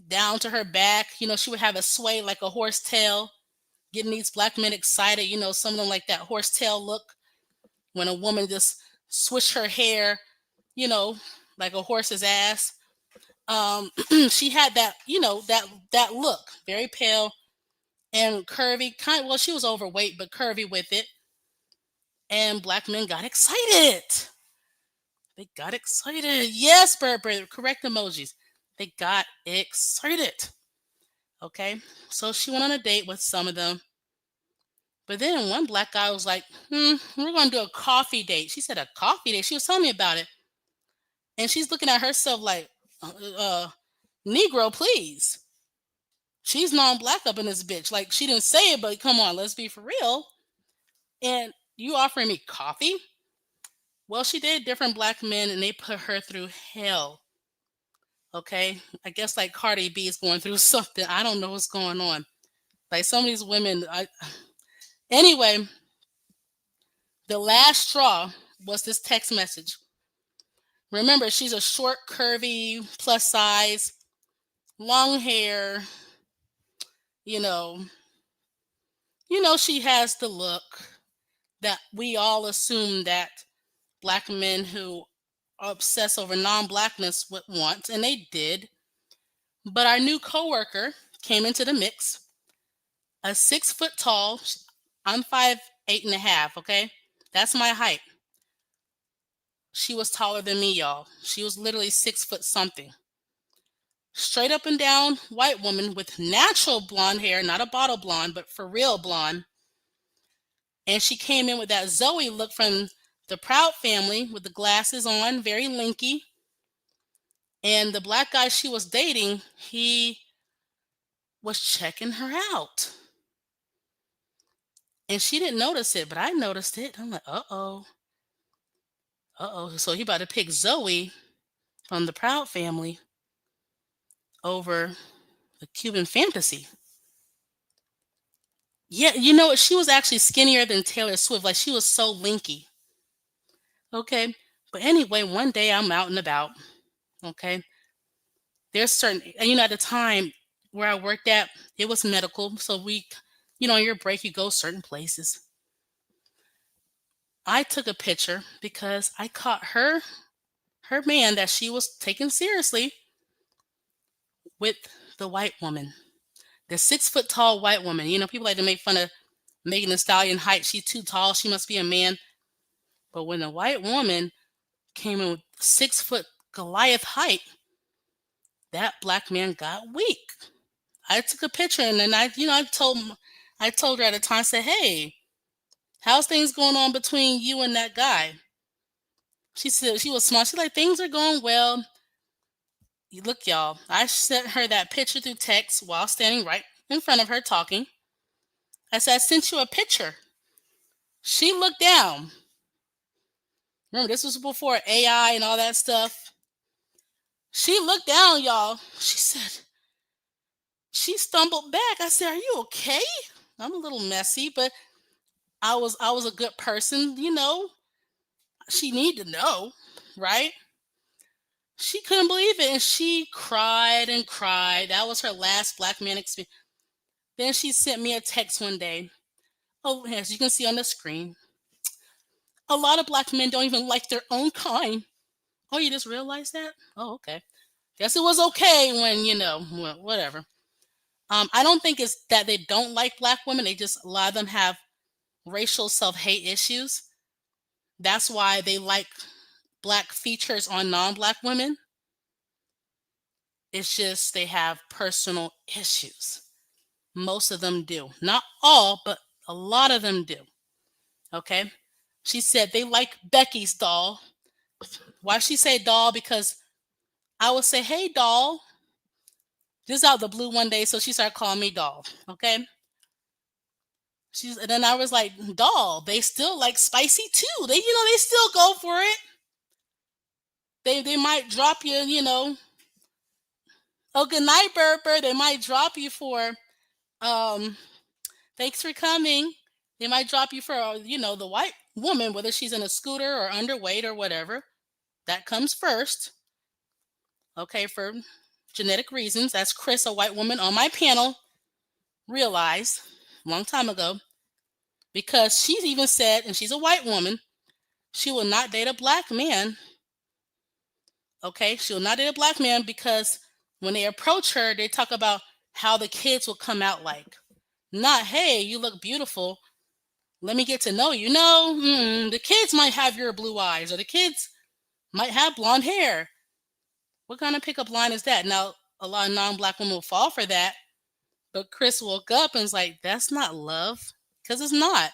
down to her back. She would have a sway like a horse tail, getting these black men excited. Some of them like that horse tail look when a woman just swish her hair, you know, like a horse's ass. She had that, that look, very pale and curvy. Well, she was overweight, but curvy with it. And black men got excited. They got excited. Yes, Bird, correct emojis. They got excited. Okay. So she went on a date with some of them. But then one black guy was like, we're going to do a coffee date. She said, a coffee date? She was telling me about it. And she's looking at herself like, Negro, please. She's non-black up in this bitch. Like, she didn't say it, but come on, let's be for real. And you offering me coffee? Well, she dated different black men and they put her through hell. Okay? I guess like Cardi B is going through something. I don't know what's going on. Like some of these women, anyway, the last straw was this text message. Remember, she's a short, curvy, plus size, long hair, you know, she has the look that we all assume that black men who are obsessed over non-blackness would want, and they did. But our new coworker came into the mix, a 6 foot tall. I'm 5'8.5", okay? That's my height. She was taller than me, y'all. She was literally 6 foot something. Straight up and down white woman with natural blonde hair, not a bottle blonde, but for real blonde. And she came in with that Zoe look from the Proud Family with the glasses on, very linky. And the black guy she was dating, he was checking her out. And she didn't notice it, but I noticed it. I'm like, uh-oh. Uh-oh. So he about to pick Zoe from the Proud Family over the Cuban Fantasy. Yeah, she was actually skinnier than Taylor Swift. Like, she was so linky. Okay. But anyway, one day I'm out and about. Okay. There's certain, at the time where I worked at, it was medical. So on your break, you go certain places. I took a picture because I caught her man that she was taking seriously with the white woman, the 6 foot tall white woman. People like to make fun of Megan Thee Stallion height. She's too tall. She must be a man. But when the white woman came in with 6 foot Goliath height, that black man got weak. I took a picture and then I told her at the time, I said, "Hey, how's things going on between you and that guy?" She said, she was smart. She's like, "Things are going well." Look, y'all, I sent her that picture through text while standing right in front of her talking. I said, "I sent you a picture." She looked down. Remember, this was before AI and all that stuff. She looked down, y'all. She stumbled back. I said, "Are you okay?" I'm a little messy, but I was a good person, She needed to know, right? She couldn't believe it, and she cried and cried. That was her last black man experience. Then she sent me a text one day. Oh, as you can see on the screen, a lot of black men don't even like their own kind. Oh, you just realized that? Oh, okay. Guess it was okay when, well, whatever. I don't think it's that they don't like black women. They just, a lot of them have racial self-hate issues. That's why they like black features on non-black women. It's just they have personal issues. Most of them do. Not all, but a lot of them do. Okay? She said they like Becky's doll. Why she say doll? Because I would say, hey doll. Just out the blue one day, so she started calling me doll. Okay? And then I was like, doll, they still like spicy too. They still go for it. They might drop you, oh good night, Burper. They might drop you for um thanks for coming. They might drop you for the white woman, whether she's in a scooter or underweight or whatever. That comes first. Okay, for genetic reasons. That's Chris, a white woman on my panel, realized a long time ago. Because she's even said, and she's a white woman, she will not date a black man. Okay, she will not date a black man because when they approach her, they talk about how the kids will come out like. Not, hey, you look beautiful. Let me get to know you. No, the kids might have your blue eyes, or the kids might have blonde hair. What kind of pickup line is that? Now, a lot of non-black women will fall for that, but Chris woke up and was like, that's not love, because it's not.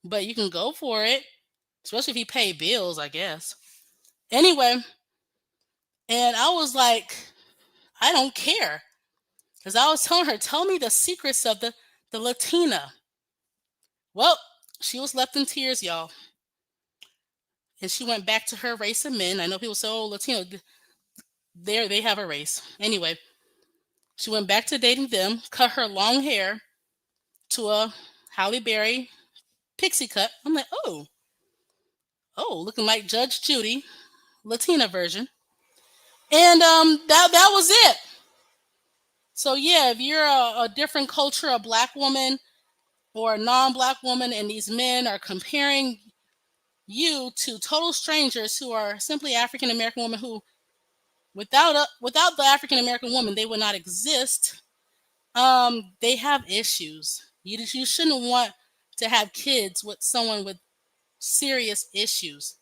But you can go for it, especially if you pay bills, I guess. Anyway, and I was like, I don't care. Because I was telling her, tell me the secrets of the Latina. Well, she was left in tears, y'all. And she went back to her race of men. I know people say, oh, Latino, they have a race. Anyway, she went back to dating them, cut her long hair to a Halle Berry pixie cut. I'm like, looking like Judge Judy, Latina version. And that was it. So yeah, if you're a different culture, a black woman or a non-black woman, and these men are comparing you to total strangers who are simply African American women who, without the African American woman, they would not exist. They have issues. You shouldn't want to have kids with someone with serious issues.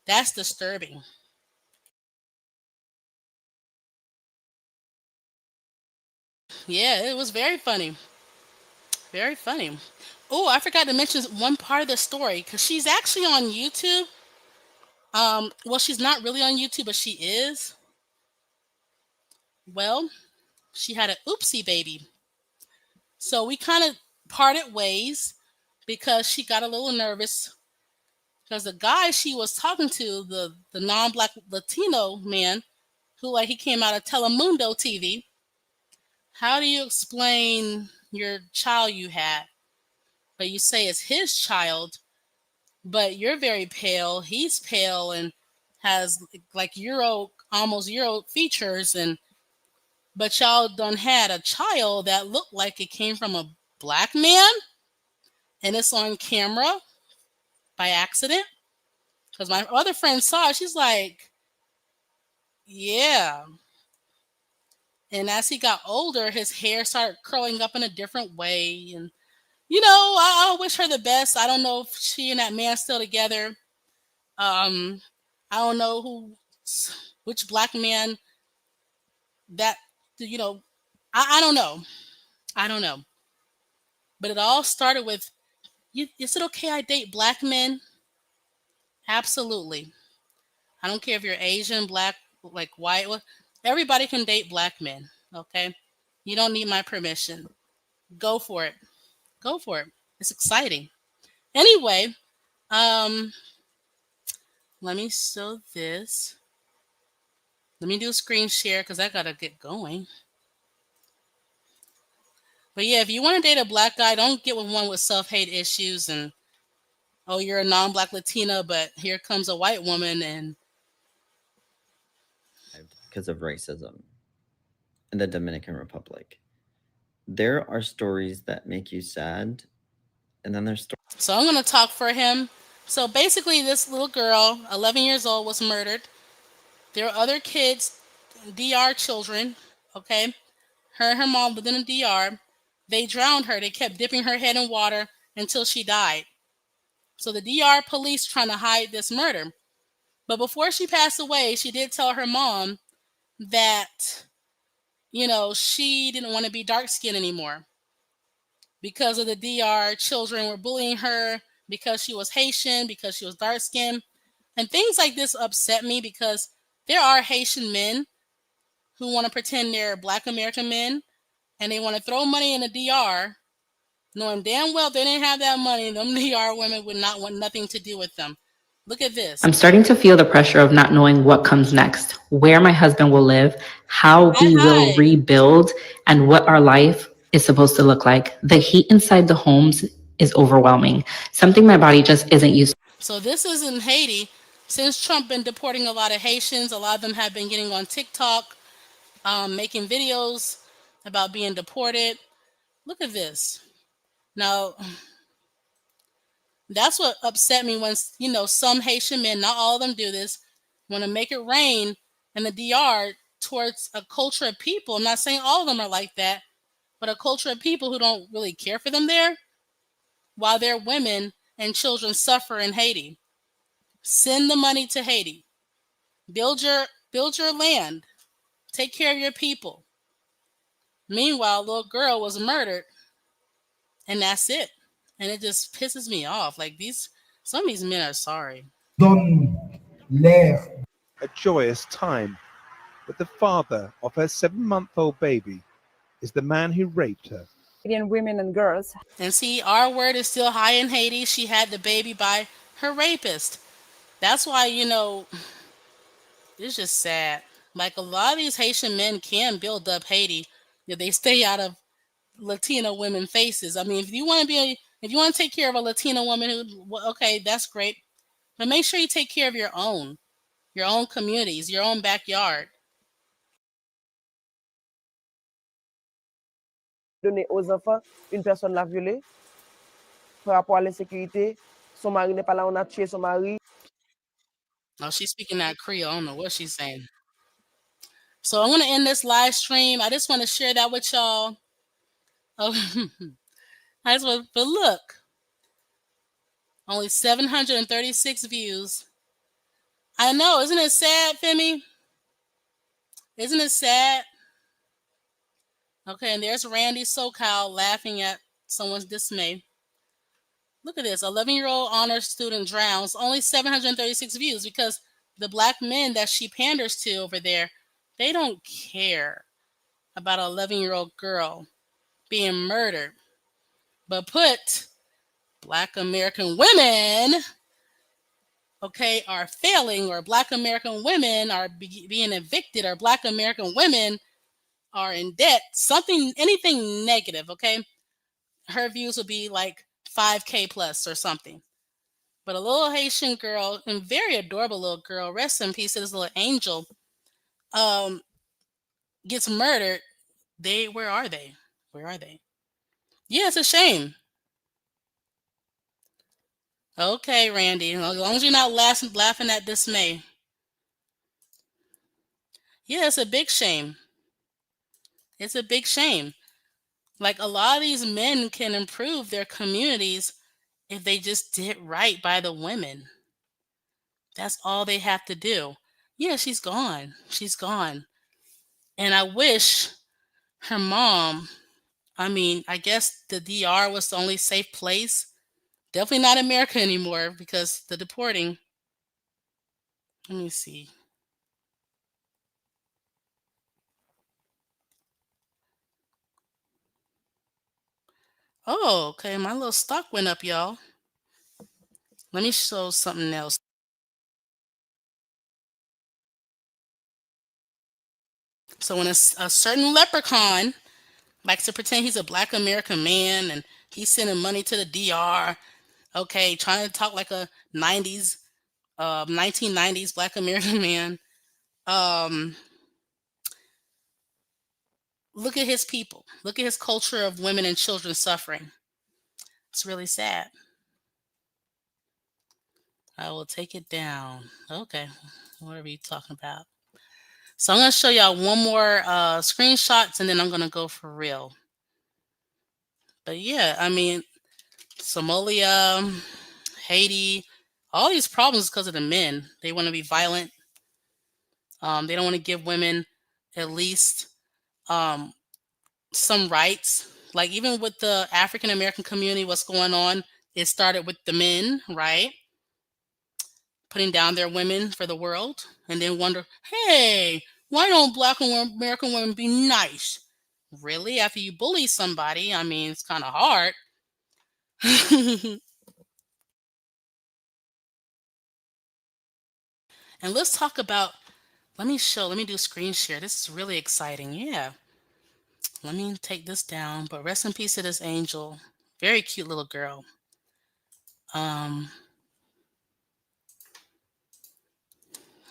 That's disturbing. Yeah, it was very funny. Very funny. Oh, I forgot to mention one part of the story because she's actually on YouTube. Well, she's not really on YouTube, but she is. Well, she had an oopsie baby. So we kind of parted ways because she got a little nervous because the guy she was talking to, the non-black Latino man, who like he came out of Telemundo TV. How do you explain your child you had, but you say it's his child, but you're very pale, he's pale and has like almost Euro features, and but y'all done had a child that looked like it came from a black man, and it's on camera by accident. Because my other friend saw it, she's like, yeah. And as he got older, his hair started curling up in a different way. And, I wish her the best. I don't know if she and that man still together. I don't know which black man that, you know, I don't know. I don't know. But it all started with, is it okay I date black men? Absolutely. I don't care if you're Asian, black, like white. Everybody can date black men. Okay. You don't need my permission. Go for it. Go for it. It's exciting. Anyway, um, let me show this. Let me do a screen share because I gotta get going. But yeah, if you want to date a black guy, don't get with one with self-hate issues and oh, you're a non-black Latina, but here comes a white woman and because of racism in the Dominican Republic. There are stories that make you sad, And then there's So I'm going to talk for him. So basically, this little girl, 11 years old, was murdered. There were other kids, DR children, okay? Her and her mom lived in the DR. They drowned her. They kept dipping her head in water until she died. So the DR police trying to hide this murder. But before she passed away, she did tell her mom that, she didn't want to be dark skinned anymore because of the DR children were bullying her because she was Haitian, because she was dark skinned. And things like this upset me because there are Haitian men who want to pretend they're Black American men and they want to throw money in the DR, knowing damn well if they didn't have that money, them DR women would not want nothing to do with them. Look at this. I'm starting to feel the pressure of not knowing what comes next, where my husband will live, how we will rebuild, and what our life is supposed to look like. The heat inside the homes is overwhelming, something my body just isn't used to. So this is in Haiti. Since Trump been deporting a lot of Haitians, a lot of them have been getting on TikTok, making videos about being deported. Look at this. Now, that's what upset me when, some Haitian men, not all of them do this, want to make it rain in the DR towards a culture of people. I'm not saying all of them are like that, but a culture of people who don't really care for them there, while their women and children suffer in Haiti. Send the money to Haiti. Build your land. Take care of your people. Meanwhile, a little girl was murdered, and that's it. And it just pisses me off. Like some of these men are sorry. A joyous time, but the father of her 7-month-old baby is the man who raped her. Women and girls. And see, our word is still high in Haiti. She had the baby by her rapist. That's why, it's just sad. Like a lot of these Haitian men can build up Haiti if they stay out of Latino women faces. I mean, if you want to take care of a Latina woman okay, that's great. But make sure you take care of your own communities, your own backyard. Donner aux enfants, une personne l'a violé par rapport à l'insécurité. Son mari n'est pas là, on a tué son mari. Oh, she's speaking that Creole. I don't know what she's saying. So I'm going to end this live stream. I just want to share that with y'all. Oh, but look, only 736 views. I know, isn't it sad, Femi? Isn't it sad? Okay, and there's Randy SoCal laughing at someone's dismay. Look at this. 11-year-old honors student drowns. Only 736 views because the Black men that she panders to over there, they don't care about an 11-year-old girl being murdered. But put Black American women, okay, are failing, or Black American women are being evicted, or Black American women are in debt, anything negative, okay, her views would be like 5K plus or something. But a little Haitian girl, and very adorable little girl, rest in peace to this little angel, gets murdered. Where are they? Where are they? Yeah, it's a shame. Okay, Randy, as long as you're not laughing at dismay. Yeah, it's a big shame. It's a big shame. Like a lot of these men can improve their communities if they just did right by the women. That's all they have to do. Yeah, she's gone. She's gone. And I wish her mom, I guess the DR was the only safe place. Definitely not America anymore because the deporting. Let me see. Oh, okay. My little stock went up, y'all. Let me show something else. So when a certain leprechaun likes to pretend he's a Black American man and he's sending money to the DR, okay, trying to talk like a 1990s Black American man. Look at his people. Look at his culture of women and children suffering. It's really sad. I will take it down. Okay, what are we talking about? So I'm going to show y'all one more screenshots, and then I'm going to go for real. But yeah, I mean, Somalia, Haiti, all these problems because of the men. They want to be violent. They don't want to give women at least um, some rights. Like even with the African American community, what's going on? It started with the men, right? Putting down their women for the world, and then wonder, hey, why don't Black American women be nice? Really? After you bully somebody, I mean, it's kind of hard. And let's talk about, let me do screen share. This is really exciting. Yeah. Let me take this down, but rest in peace to this angel. Very cute little girl.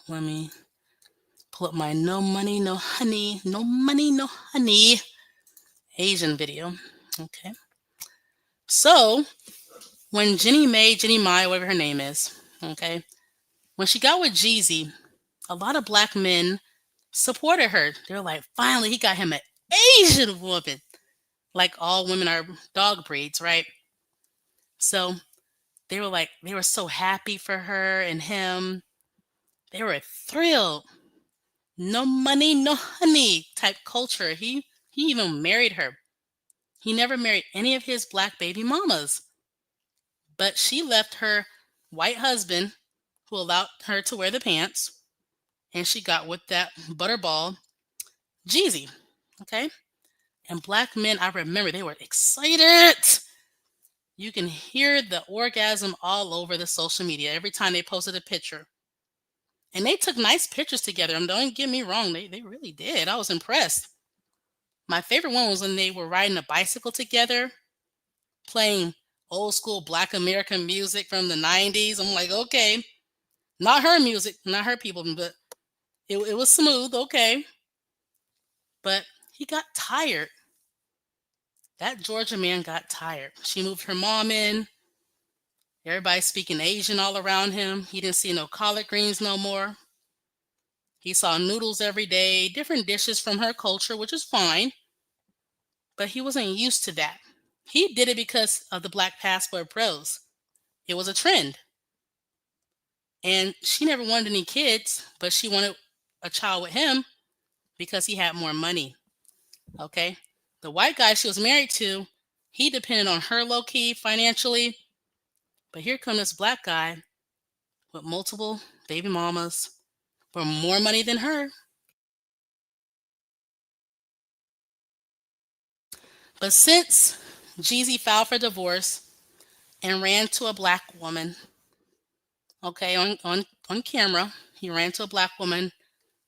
Let me pull up my no money, no honey, no money, no honey Asian video. Okay. So when Jenny Mai, whatever her name is, okay, when she got with Jeezy, a lot of Black men supported her. They were like, finally, he got him an Asian woman. Like all women are dog breeds, right? So they were like, they were so happy for her and him. They were thrilled. No money, no honey type culture. He even married her. He never married any of his Black baby mamas. But she left her white husband who allowed her to wear the pants, and she got with that butterball Jeezy. Okay? And Black men, I remember they were excited. You can hear the orgasm all over the social media every time they posted a picture. And they took nice pictures together. And don't get me wrong, they really did. I was impressed. My favorite one was when they were riding a bicycle together, playing old school Black American music from the 90s. I'm like, okay, not her music, not her people, but it was smooth, okay. But he got tired. That Georgia man got tired. She moved her mom in. Everybody speaking Asian all around him. He didn't see no collard greens no more. He saw noodles every day, different dishes from her culture, which is fine. But he wasn't used to that. He did it because of the Black Passport Pros. It was a trend. And she never wanted any kids, but she wanted a child with him because he had more money. Okay? The white guy she was married to, he depended on her low key financially. But here comes this Black guy with multiple baby mamas for more money than her. But since Jeezy filed for divorce and ran to a Black woman, okay, on camera, he ran to a Black woman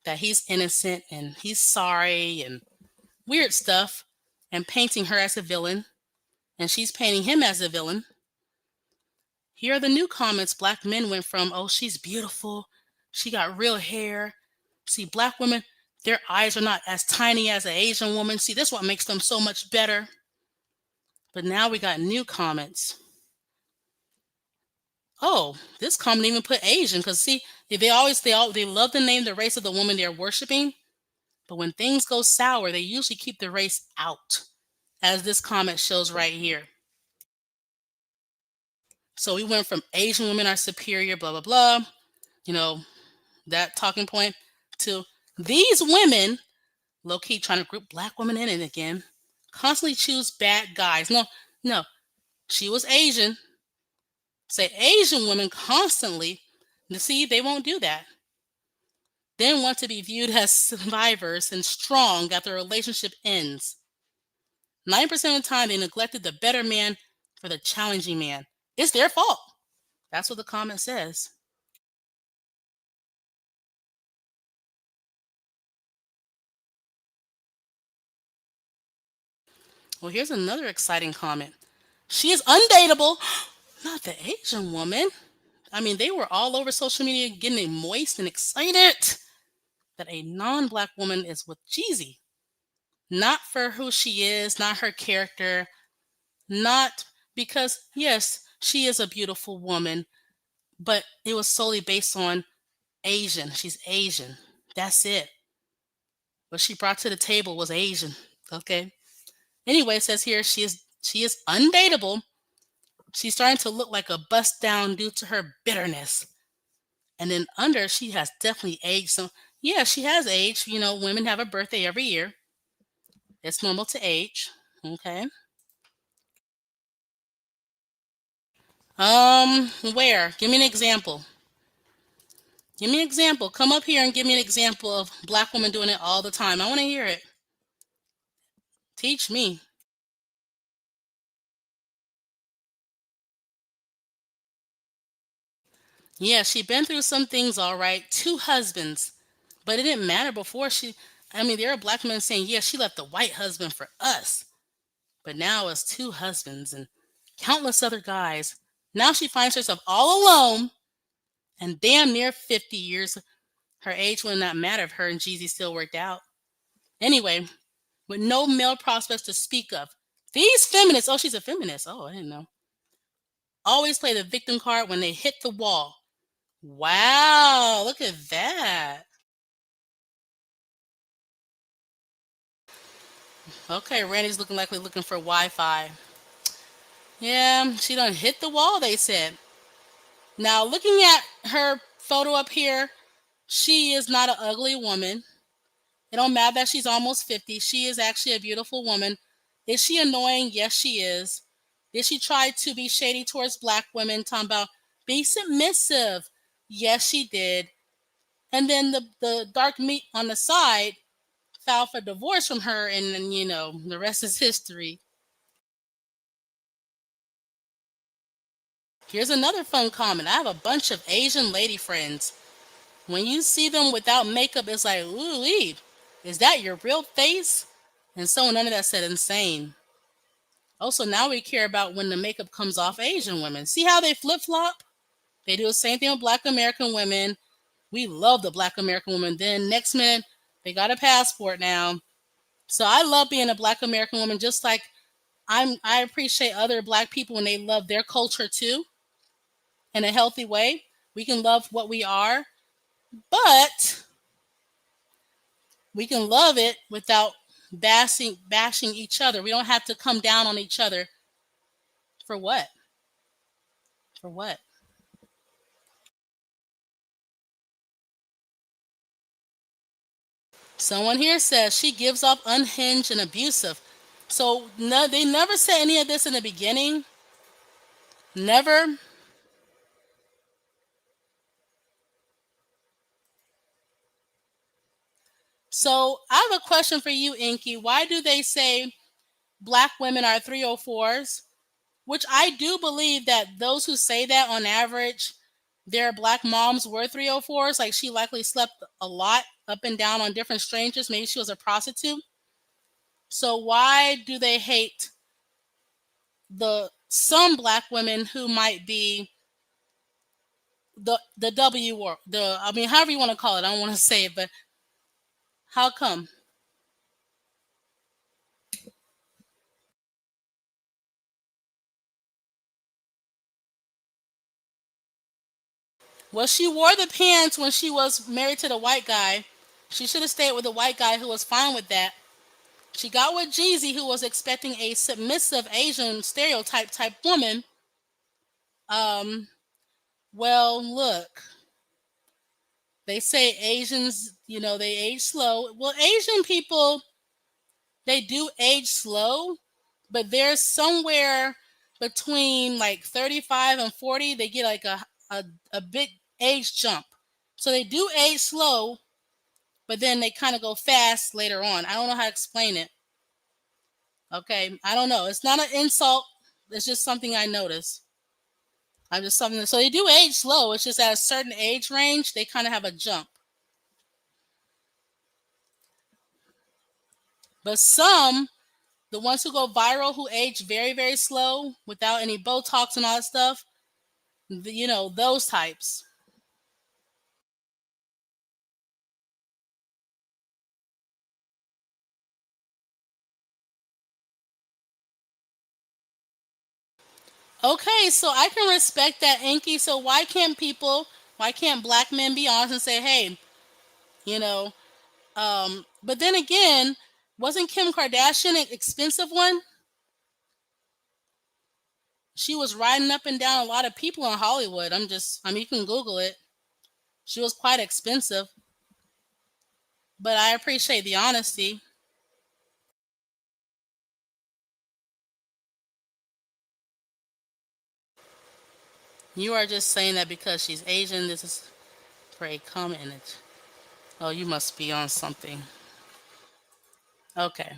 that he's innocent and he's sorry and weird stuff, and painting her as a villain, and she's painting him as a villain. Here are the new comments. Black men went from, oh, she's beautiful, she got real hair. See, Black women, their eyes are not as tiny as an Asian woman. See, that's what makes them so much better. But now we got new comments. Oh, this comment even put Asian, because see, they love to name the race of the woman they're worshiping, but when things go sour, they usually keep the race out, as this comment shows right here. So we went from Asian women are superior, blah blah blah, you know, that talking point, to these women low key trying to group Black women in it again, constantly choose bad guys. No, she was Asian. Say Asian women constantly. You see, they won't do that. Then want to be viewed as survivors and strong after a relationship ends. 9% of the time, they neglected the better man for the challenging man. It's their fault. That's what the comment says. Well, here's another exciting comment. She is undateable. Not the Asian woman. I mean, they were all over social media getting moist and excited that a non-Black woman is with Jeezy. Not for who she is, not her character, not because yes, she is a beautiful woman, but it was solely based on Asian. She's Asian. That's it. What she brought to the table was Asian. Okay. Anyway, it says here she is undateable. She's starting to look like a bust down due to her bitterness. And then under, she has definitely aged. So yeah, she has aged. Women have a birthday every year. It's normal to age. Okay. Where? Give me an example. Give me an example. Come up here and give me an example of black women doing it all the time. I want to hear it. Teach me. Yeah, she been through some things, all right. 2 husbands. But it didn't matter before there are black men saying, yeah, she left the white husband for us. But now it's 2 husbands and countless other guys. Now she finds herself all alone and damn near 50 years. Her age would not matter if her and Jeezy still worked out. Anyway, with no male prospects to speak of. These feminists, oh, she's a feminist. Oh, I didn't know. Always play the victim card when they hit the wall. Wow, look at that. Okay, Randy's looking like we're looking for Wi-Fi. Yeah, she done hit the wall, they said. Now, looking at her photo up here, she is not an ugly woman. It don't matter that she's almost 50. She is actually a beautiful woman. Is she annoying? Yes, she is. Did she try to be shady towards black women? Talking about be submissive. Yes, she did. And then the dark meat on the side filed for divorce from her, and then, the rest is history. Here's another fun comment. I have a bunch of Asian lady friends. When you see them without makeup, it's like, ooh, is that your real face? And someone under that said insane. Also, now we care about when the makeup comes off Asian women. See how they flip flop? They do the same thing with Black American women. We love the Black American woman. Then next minute, they got a passport now. So I love being a Black American woman, just like I appreciate other Black people when they love their culture too in a healthy way. We can love what we are, but we can love it without bashing each other. We don't have to come down on each other. For what? For what? Someone here says she gives off unhinged and abusive. So no, they never said any of this in the beginning. Never. So I have a question for you, Inky. Why do they say black women are 304s? Which I do believe that those who say that on average, their black moms were 304s. Like she likely slept a lot up and down on different strangers. Maybe she was a prostitute. So why do they hate the some black women who might be the W or however you want to call it. I don't want to say it, but how come? Well, she wore the pants when she was married to the white guy. She should have stayed with the white guy who was fine with that. She got with Jeezy, who was expecting a submissive Asian stereotype type woman. Um, well, look, they say Asians, they age slow. Well, Asian people, they do age slow, but there's somewhere between like 35 and 40, they get like a big age jump. So they do age slow, but then they kind of go fast later on. I don't know how to explain it. Okay, I don't know. It's not an insult. It's just something I notice. I'm just something. So they do age slow. It's just at a certain age range, they kind of have a jump. But some, the ones who go viral, who age very, very slow without any Botox and all that stuff, those types. Okay, so I can respect that, Inky. So why can't black men be honest and say, hey, you know, but then again, wasn't Kim Kardashian an expensive one? She was riding up and down a lot of people in Hollywood. I mean, you can Google it. She was quite expensive, but I appreciate the honesty. You are just saying that because she's Asian. This is for a comment in it. Oh, you must be on something. Okay.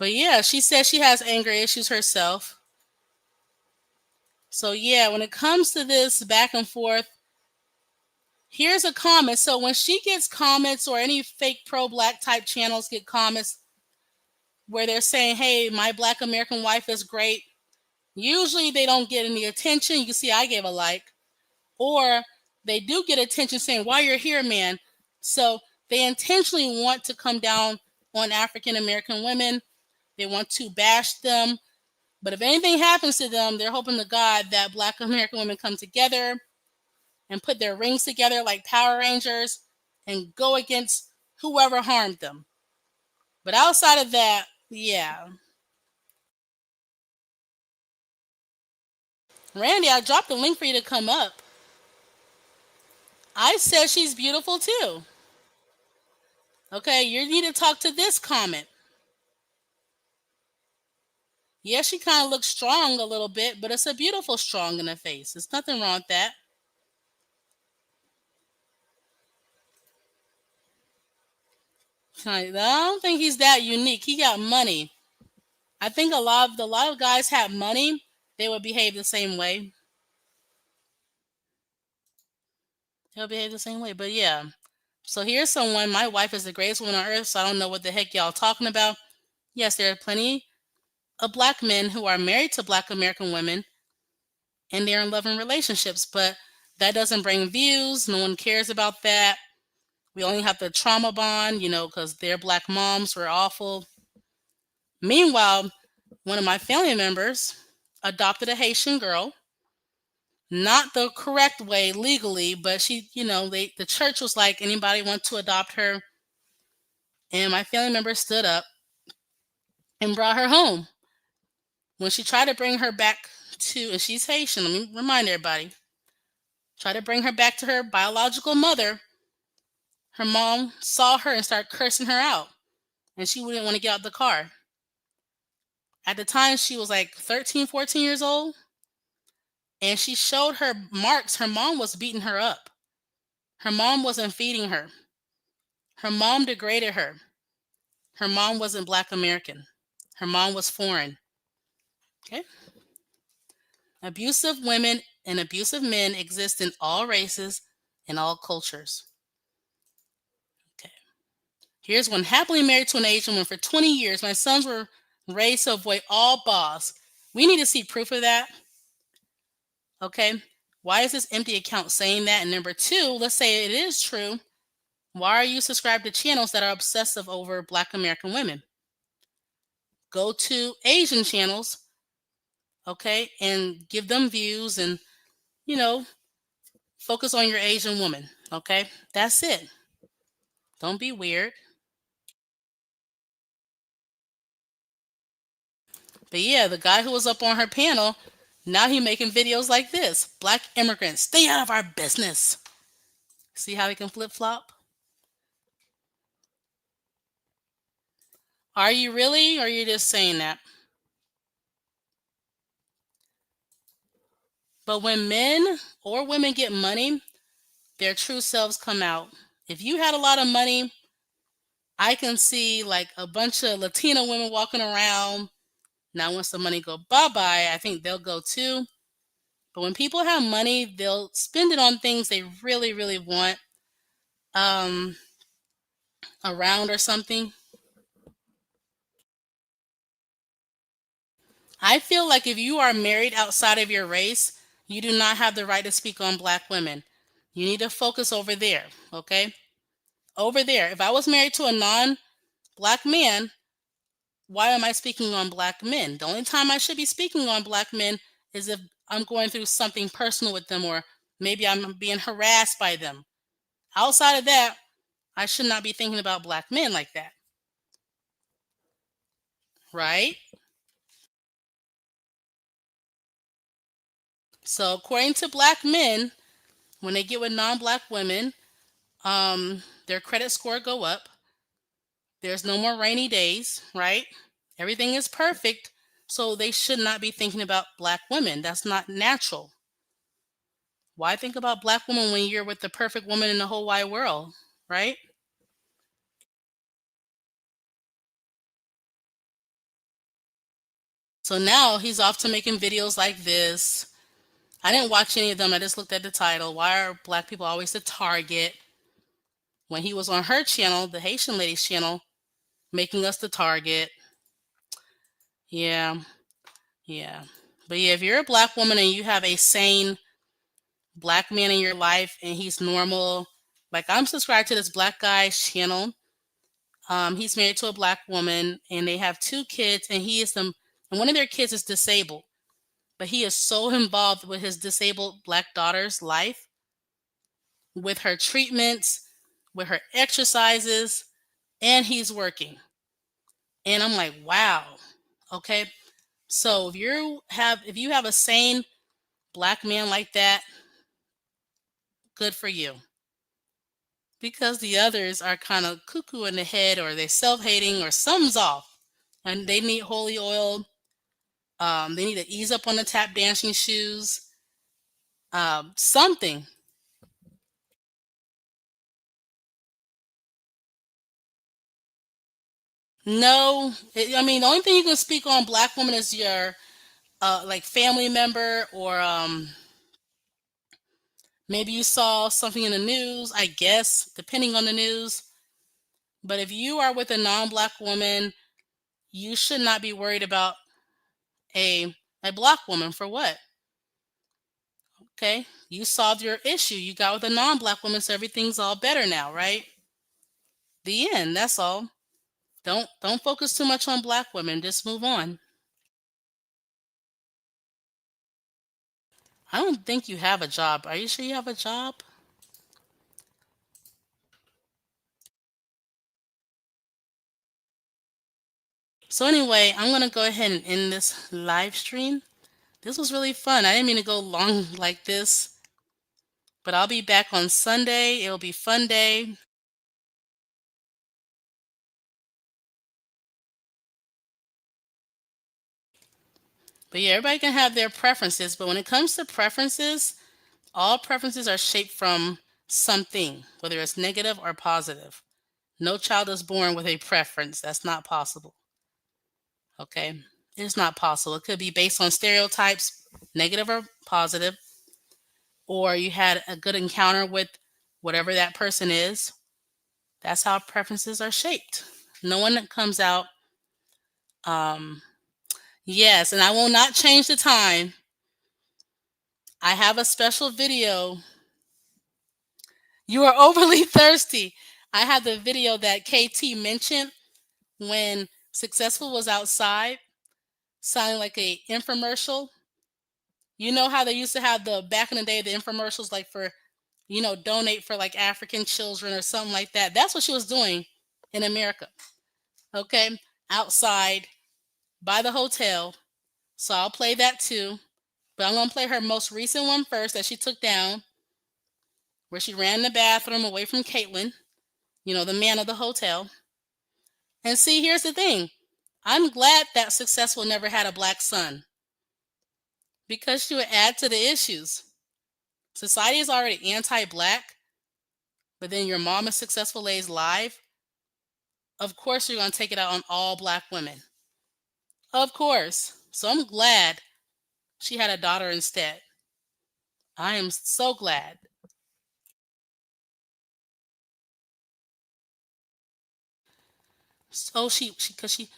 But yeah, she says she has anger issues herself. So yeah, when it comes to this back and forth, here's a comment. So when she gets comments or any fake pro-black type channels get comments where they're saying, hey, my black American wife is great, usually they don't get any attention. You can see I gave a like. Or they do get attention saying, why you're here, man. So they intentionally want to come down on African American women. They want to bash them. But if anything happens to them, they're hoping to God that black American women come together and put their rings together like Power Rangers and go against whoever harmed them. But outside of that, yeah. Randy, I dropped the link for you to come up. I said she's beautiful too. Okay, you need to talk to this comment. Yeah, she kind of looks strong a little bit, but it's a beautiful strong in the face. There's nothing wrong with that. I don't think he's that unique. He got money. I think a lot of guys have money. They would behave the same way. They'll behave the same way. But yeah. So here's someone. My wife is the greatest woman on earth, so I don't know what the heck y'all talking about. Yes, there are plenty of black men who are married to black American women and they're in loving relationships, but that doesn't bring views. No one cares about that. We only have the trauma bond, because their black moms were awful. Meanwhile, one of my family members adopted a Haitian girl, not the correct way legally, but she, the church was like, anybody want to adopt her? And my family member stood up and brought her home. When she tried to bring her back and she's Haitian, let me remind everybody, try to bring her back to her biological mother, her mom saw her and started cursing her out. And she wouldn't want to get out the car. At the time, she was like 13, 14 years old. And she showed her marks. Her mom was beating her up. Her mom wasn't feeding her. Her mom degraded her. Her mom wasn't black American. Her mom was foreign. Okay? Abusive women and abusive men exist in all races and all cultures. Okay. Here's one. Happily married to an Asian woman for 20 years. My sons were raised to avoid all boss. We need to see proof of that. Okay. Why is this empty account saying that? And number two, let's say it is true. Why are you subscribed to channels that are obsessive over black American women? Go to Asian channels, okay, and give them views and, focus on your Asian woman, okay? That's it. Don't be weird. But yeah, the guy who was up on her panel, now he making videos like this. Black immigrants, stay out of our business. See how he can flip-flop? Are you really, or are you just saying that? But when men or women get money, their true selves come out. If you had a lot of money, I can see like a bunch of Latina women walking around. Now, once the money go bye-bye, I think they'll go too. But when people have money, they'll spend it on things they really, really want around or something. I feel like if you are married outside of your race, you do not have the right to speak on black women. You need to focus over there, okay? Over there. If I was married to a non-black man, why am I speaking on black men? The only time I should be speaking on black men is if I'm going through something personal with them, or maybe I'm being harassed by them. Outside of that, I should not be thinking about black men like that. Right? So according to black men, when they get with non-black women, their credit score go up. There's no more rainy days, right? Everything is perfect. So they should not be thinking about black women. That's not natural. Why think about black women when you're with the perfect woman in the whole wide world, right? So now he's off to making videos like this. I didn't watch any of them. I just looked at the title. Why are black people always the target? When he was on her channel, the Haitian lady's channel, making us the target. Yeah, yeah. But yeah, if you're a black woman and you have a sane black man in your life and he's normal, like I'm subscribed to this black guy's channel. He's married to a black woman and they have 2 kids, and and one of their kids is disabled. But he is so involved with his disabled black daughter's life, with her treatments, with her exercises, and he's working. And I'm like, wow. Okay. So if you have a sane black man like that, good for you. Because the others are kind of cuckoo in the head, or they're self-hating, or something's off. And they need holy oil. They need to ease up on the tap dancing shoes. Something. No, I mean, the only thing you can speak on black women is your like family member, or maybe you saw something in the news, I guess, depending on the news. But if you are with a non-black woman, you should not be worried about a black woman. For what? Okay, you solved your issue. You got with a non-black woman, so everything's all better now, right? The end. That's all. Don't focus too much on black women. Just move on. I don't think you have a job. Are you sure you have a job? So anyway, I'm gonna go ahead and end this live stream. This was really fun. I didn't mean to go long like this, but I'll be back on Sunday. It'll be fun day. But yeah, everybody can have their preferences. But when it comes to preferences, all preferences are shaped from something, whether it's negative or positive. No child is born with a preference. That's not possible. Okay? It's not possible. It could be based on stereotypes, negative or positive, or you had a good encounter with whatever that person is. That's how preferences are shaped. No one comes out. Um, yes, and I will not change the time. I have a special video. You are overly thirsty. I have the video that KT mentioned when Successful was outside, sounding like a infomercial. You know how they used to have the back in the day, the infomercials, like for, donate for like African children or something like that. That's what she was doing in America. Okay, outside by the hotel. So I'll play that too. But I'm going to play her most recent one first that she took down, where she ran the bathroom away from Caitlin, the man of the hotel. And see, here's the thing. I'm glad that Successful never had a black son, because she would add to the issues. Society is already anti-black, but then your mom is Successful lays live. Of course, you're going to take it out on all black women. Of course. So I'm glad she had a daughter instead. I am so glad. So because she,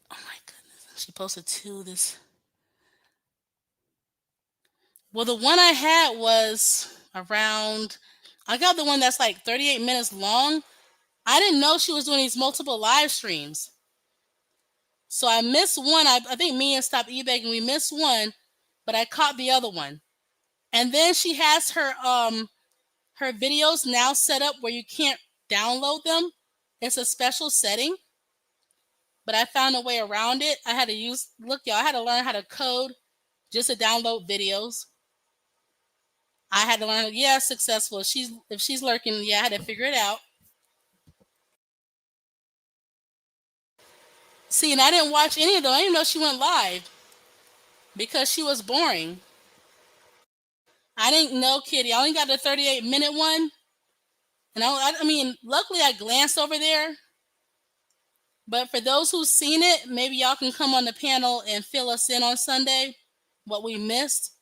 oh my goodness, she posted 2 this. Well, the one I had was around, I got the one that's like 38 minutes long. I didn't know she was doing these multiple live streams. So I missed one. I think me and Stop eBay, we missed one, but I caught the other one. And then she has her videos now set up where you can't download them. It's a special setting, but I found a way around it. I had to look, y'all, I had to learn how to code just to download videos. I had to learn, yeah, successful. If she's lurking, yeah, I had to figure it out. See, and I didn't watch any of them. I didn't know she went live because she was boring. I didn't know, Kitty. I only got the 38-minute one. And I mean, luckily I glanced over there. But for those who've seen it, maybe y'all can come on the panel and fill us in on Sunday, what we missed.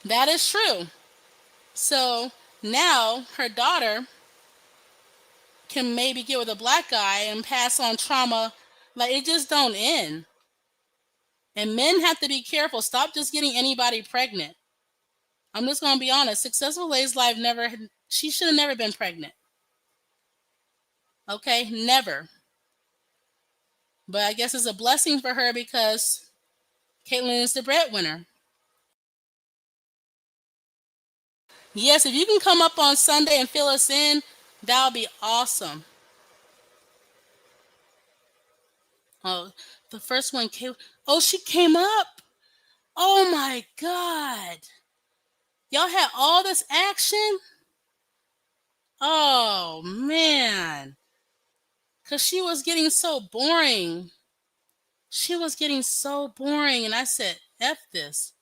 That is true. So now her daughter can maybe get with a black guy and pass on trauma. Like, it just don't end. And men have to be careful. Stop just getting anybody pregnant. I'm just going to be honest. Successful Lady's Life she should have never been pregnant. Okay? Never. But I guess it's a blessing for her because Caitlyn is the breadwinner. Yes, if you can come up on Sunday and fill us in, that would be awesome. Oh, the first one came. Oh, she came up. Oh my God. Y'all had all this action? Oh man. Because she was getting so boring. She was getting so boring. And I said, F this.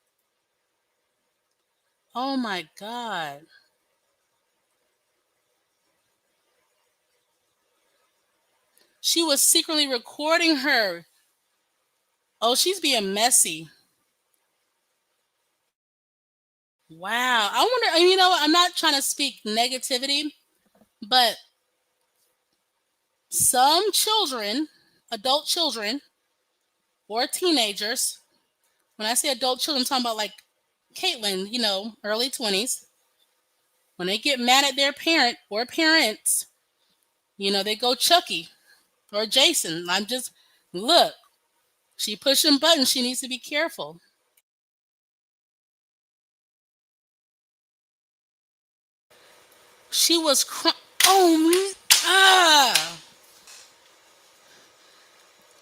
Oh my God. She was secretly recording her. Oh, she's being messy. Wow. I wonder, you know, I'm not trying to speak negativity, but some children, adult children, or teenagers, when I say adult children, I'm talking about like Caitlyn, you know, early 20s, when they get mad at their parent or parents, you know, they go Chucky or Jason. Look, she pushing buttons. She needs to be careful. She was crying. Oh, ah.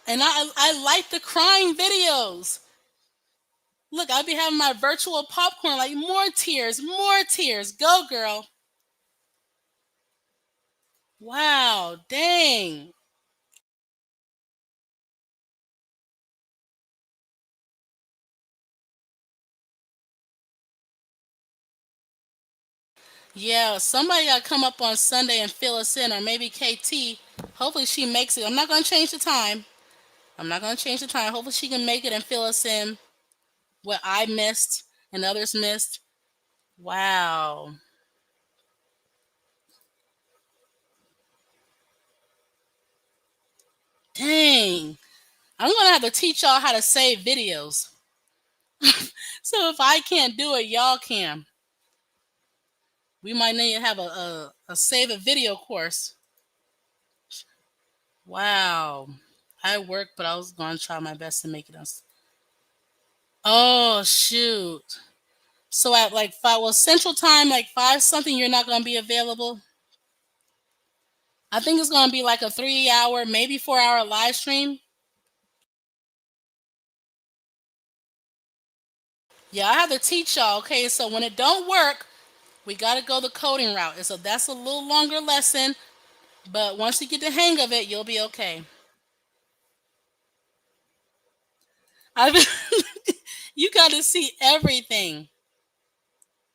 And I like the crying videos. Look, I'll be having my virtual popcorn, like more tears, more tears. Go, girl. Wow, dang. Yeah, somebody got to come up on Sunday and fill us in, or maybe KT. Hopefully she makes it. I'm not going to change the time. Hopefully she can make it and fill us in what I missed and others missed. Wow. Dang. I'm going to have to teach y'all how to save videos. So if I can't do it, y'all can. We might need to have a save a video course. Wow. I work, but I was going to try my best to make it. Oh, shoot. So at like 5, well, Central Time, like 5 something, you're not going to be available. I think it's going to be like a 3-hour, maybe 4-hour live stream. Yeah, I have to teach y'all. Okay, so when it don't work, we got to go the coding route. And so that's a little longer lesson, but once you get the hang of it, you'll be okay. You got to see everything.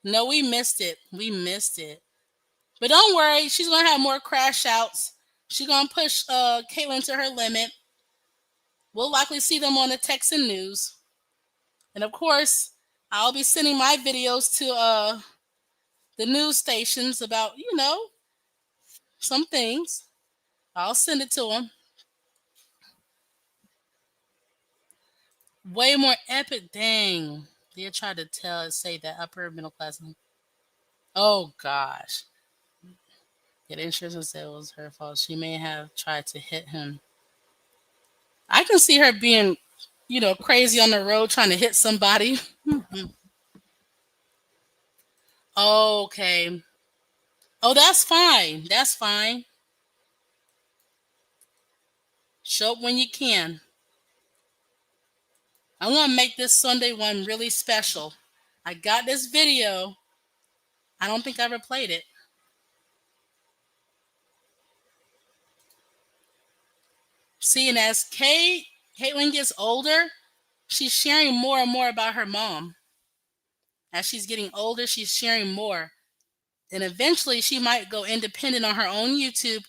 No, we missed it. But don't worry, she's going to have more crash outs. She's going to push Caitlyn to her limit. We'll likely see them on the Texan news. And of course, I'll be sending my videos to the news stations about, you know, some things. I'll send it to them. Way more epic. Dang. They tried to say that upper middle class. Oh, gosh. Yeah, the insurance said it was her fault. She may have tried to hit him. I can see her being, crazy on the road trying to hit somebody. Okay. Oh, that's fine. That's fine. Show up when you can. I'm going to make this Sunday one really special. I got this video. I don't think I ever played it. See, and as Caitlin gets older, she's sharing more and more about her mom. As she's getting older, she's sharing more. And eventually she might go independent on her own YouTube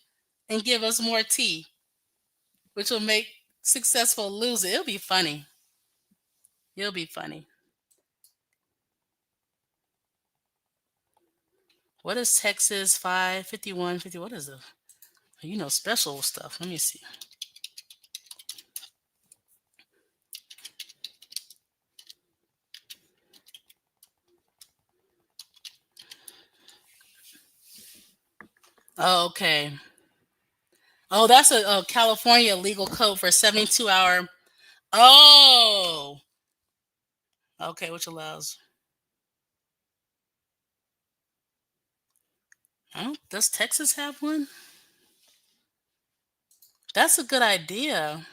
and give us more tea, which will make Successful lose it. It'll be funny. It'll be funny. What is Texas 55150? What is the special stuff? Let me see. Oh, okay. Oh, that's a California legal code for 72-hour. Oh, okay, which allows. Oh, does Texas have one? That's a good idea.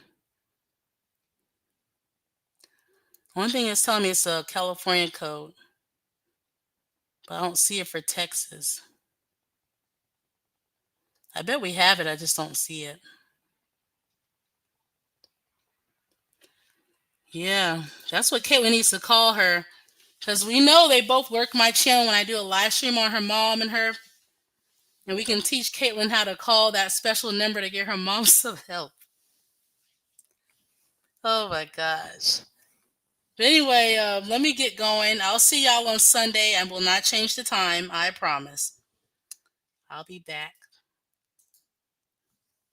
One thing is telling me it's a California code, but I don't see it for Texas. I bet we have it, I just don't see it. Yeah, that's what Caitlin needs to call her. Because we know they both work my channel when I do a live stream on her mom and her. And we can teach Caitlin how to call that special number to get her mom some help. Oh my gosh. But anyway, let me get going. I'll see y'all on Sunday. I will not change the time. I promise. I'll be back.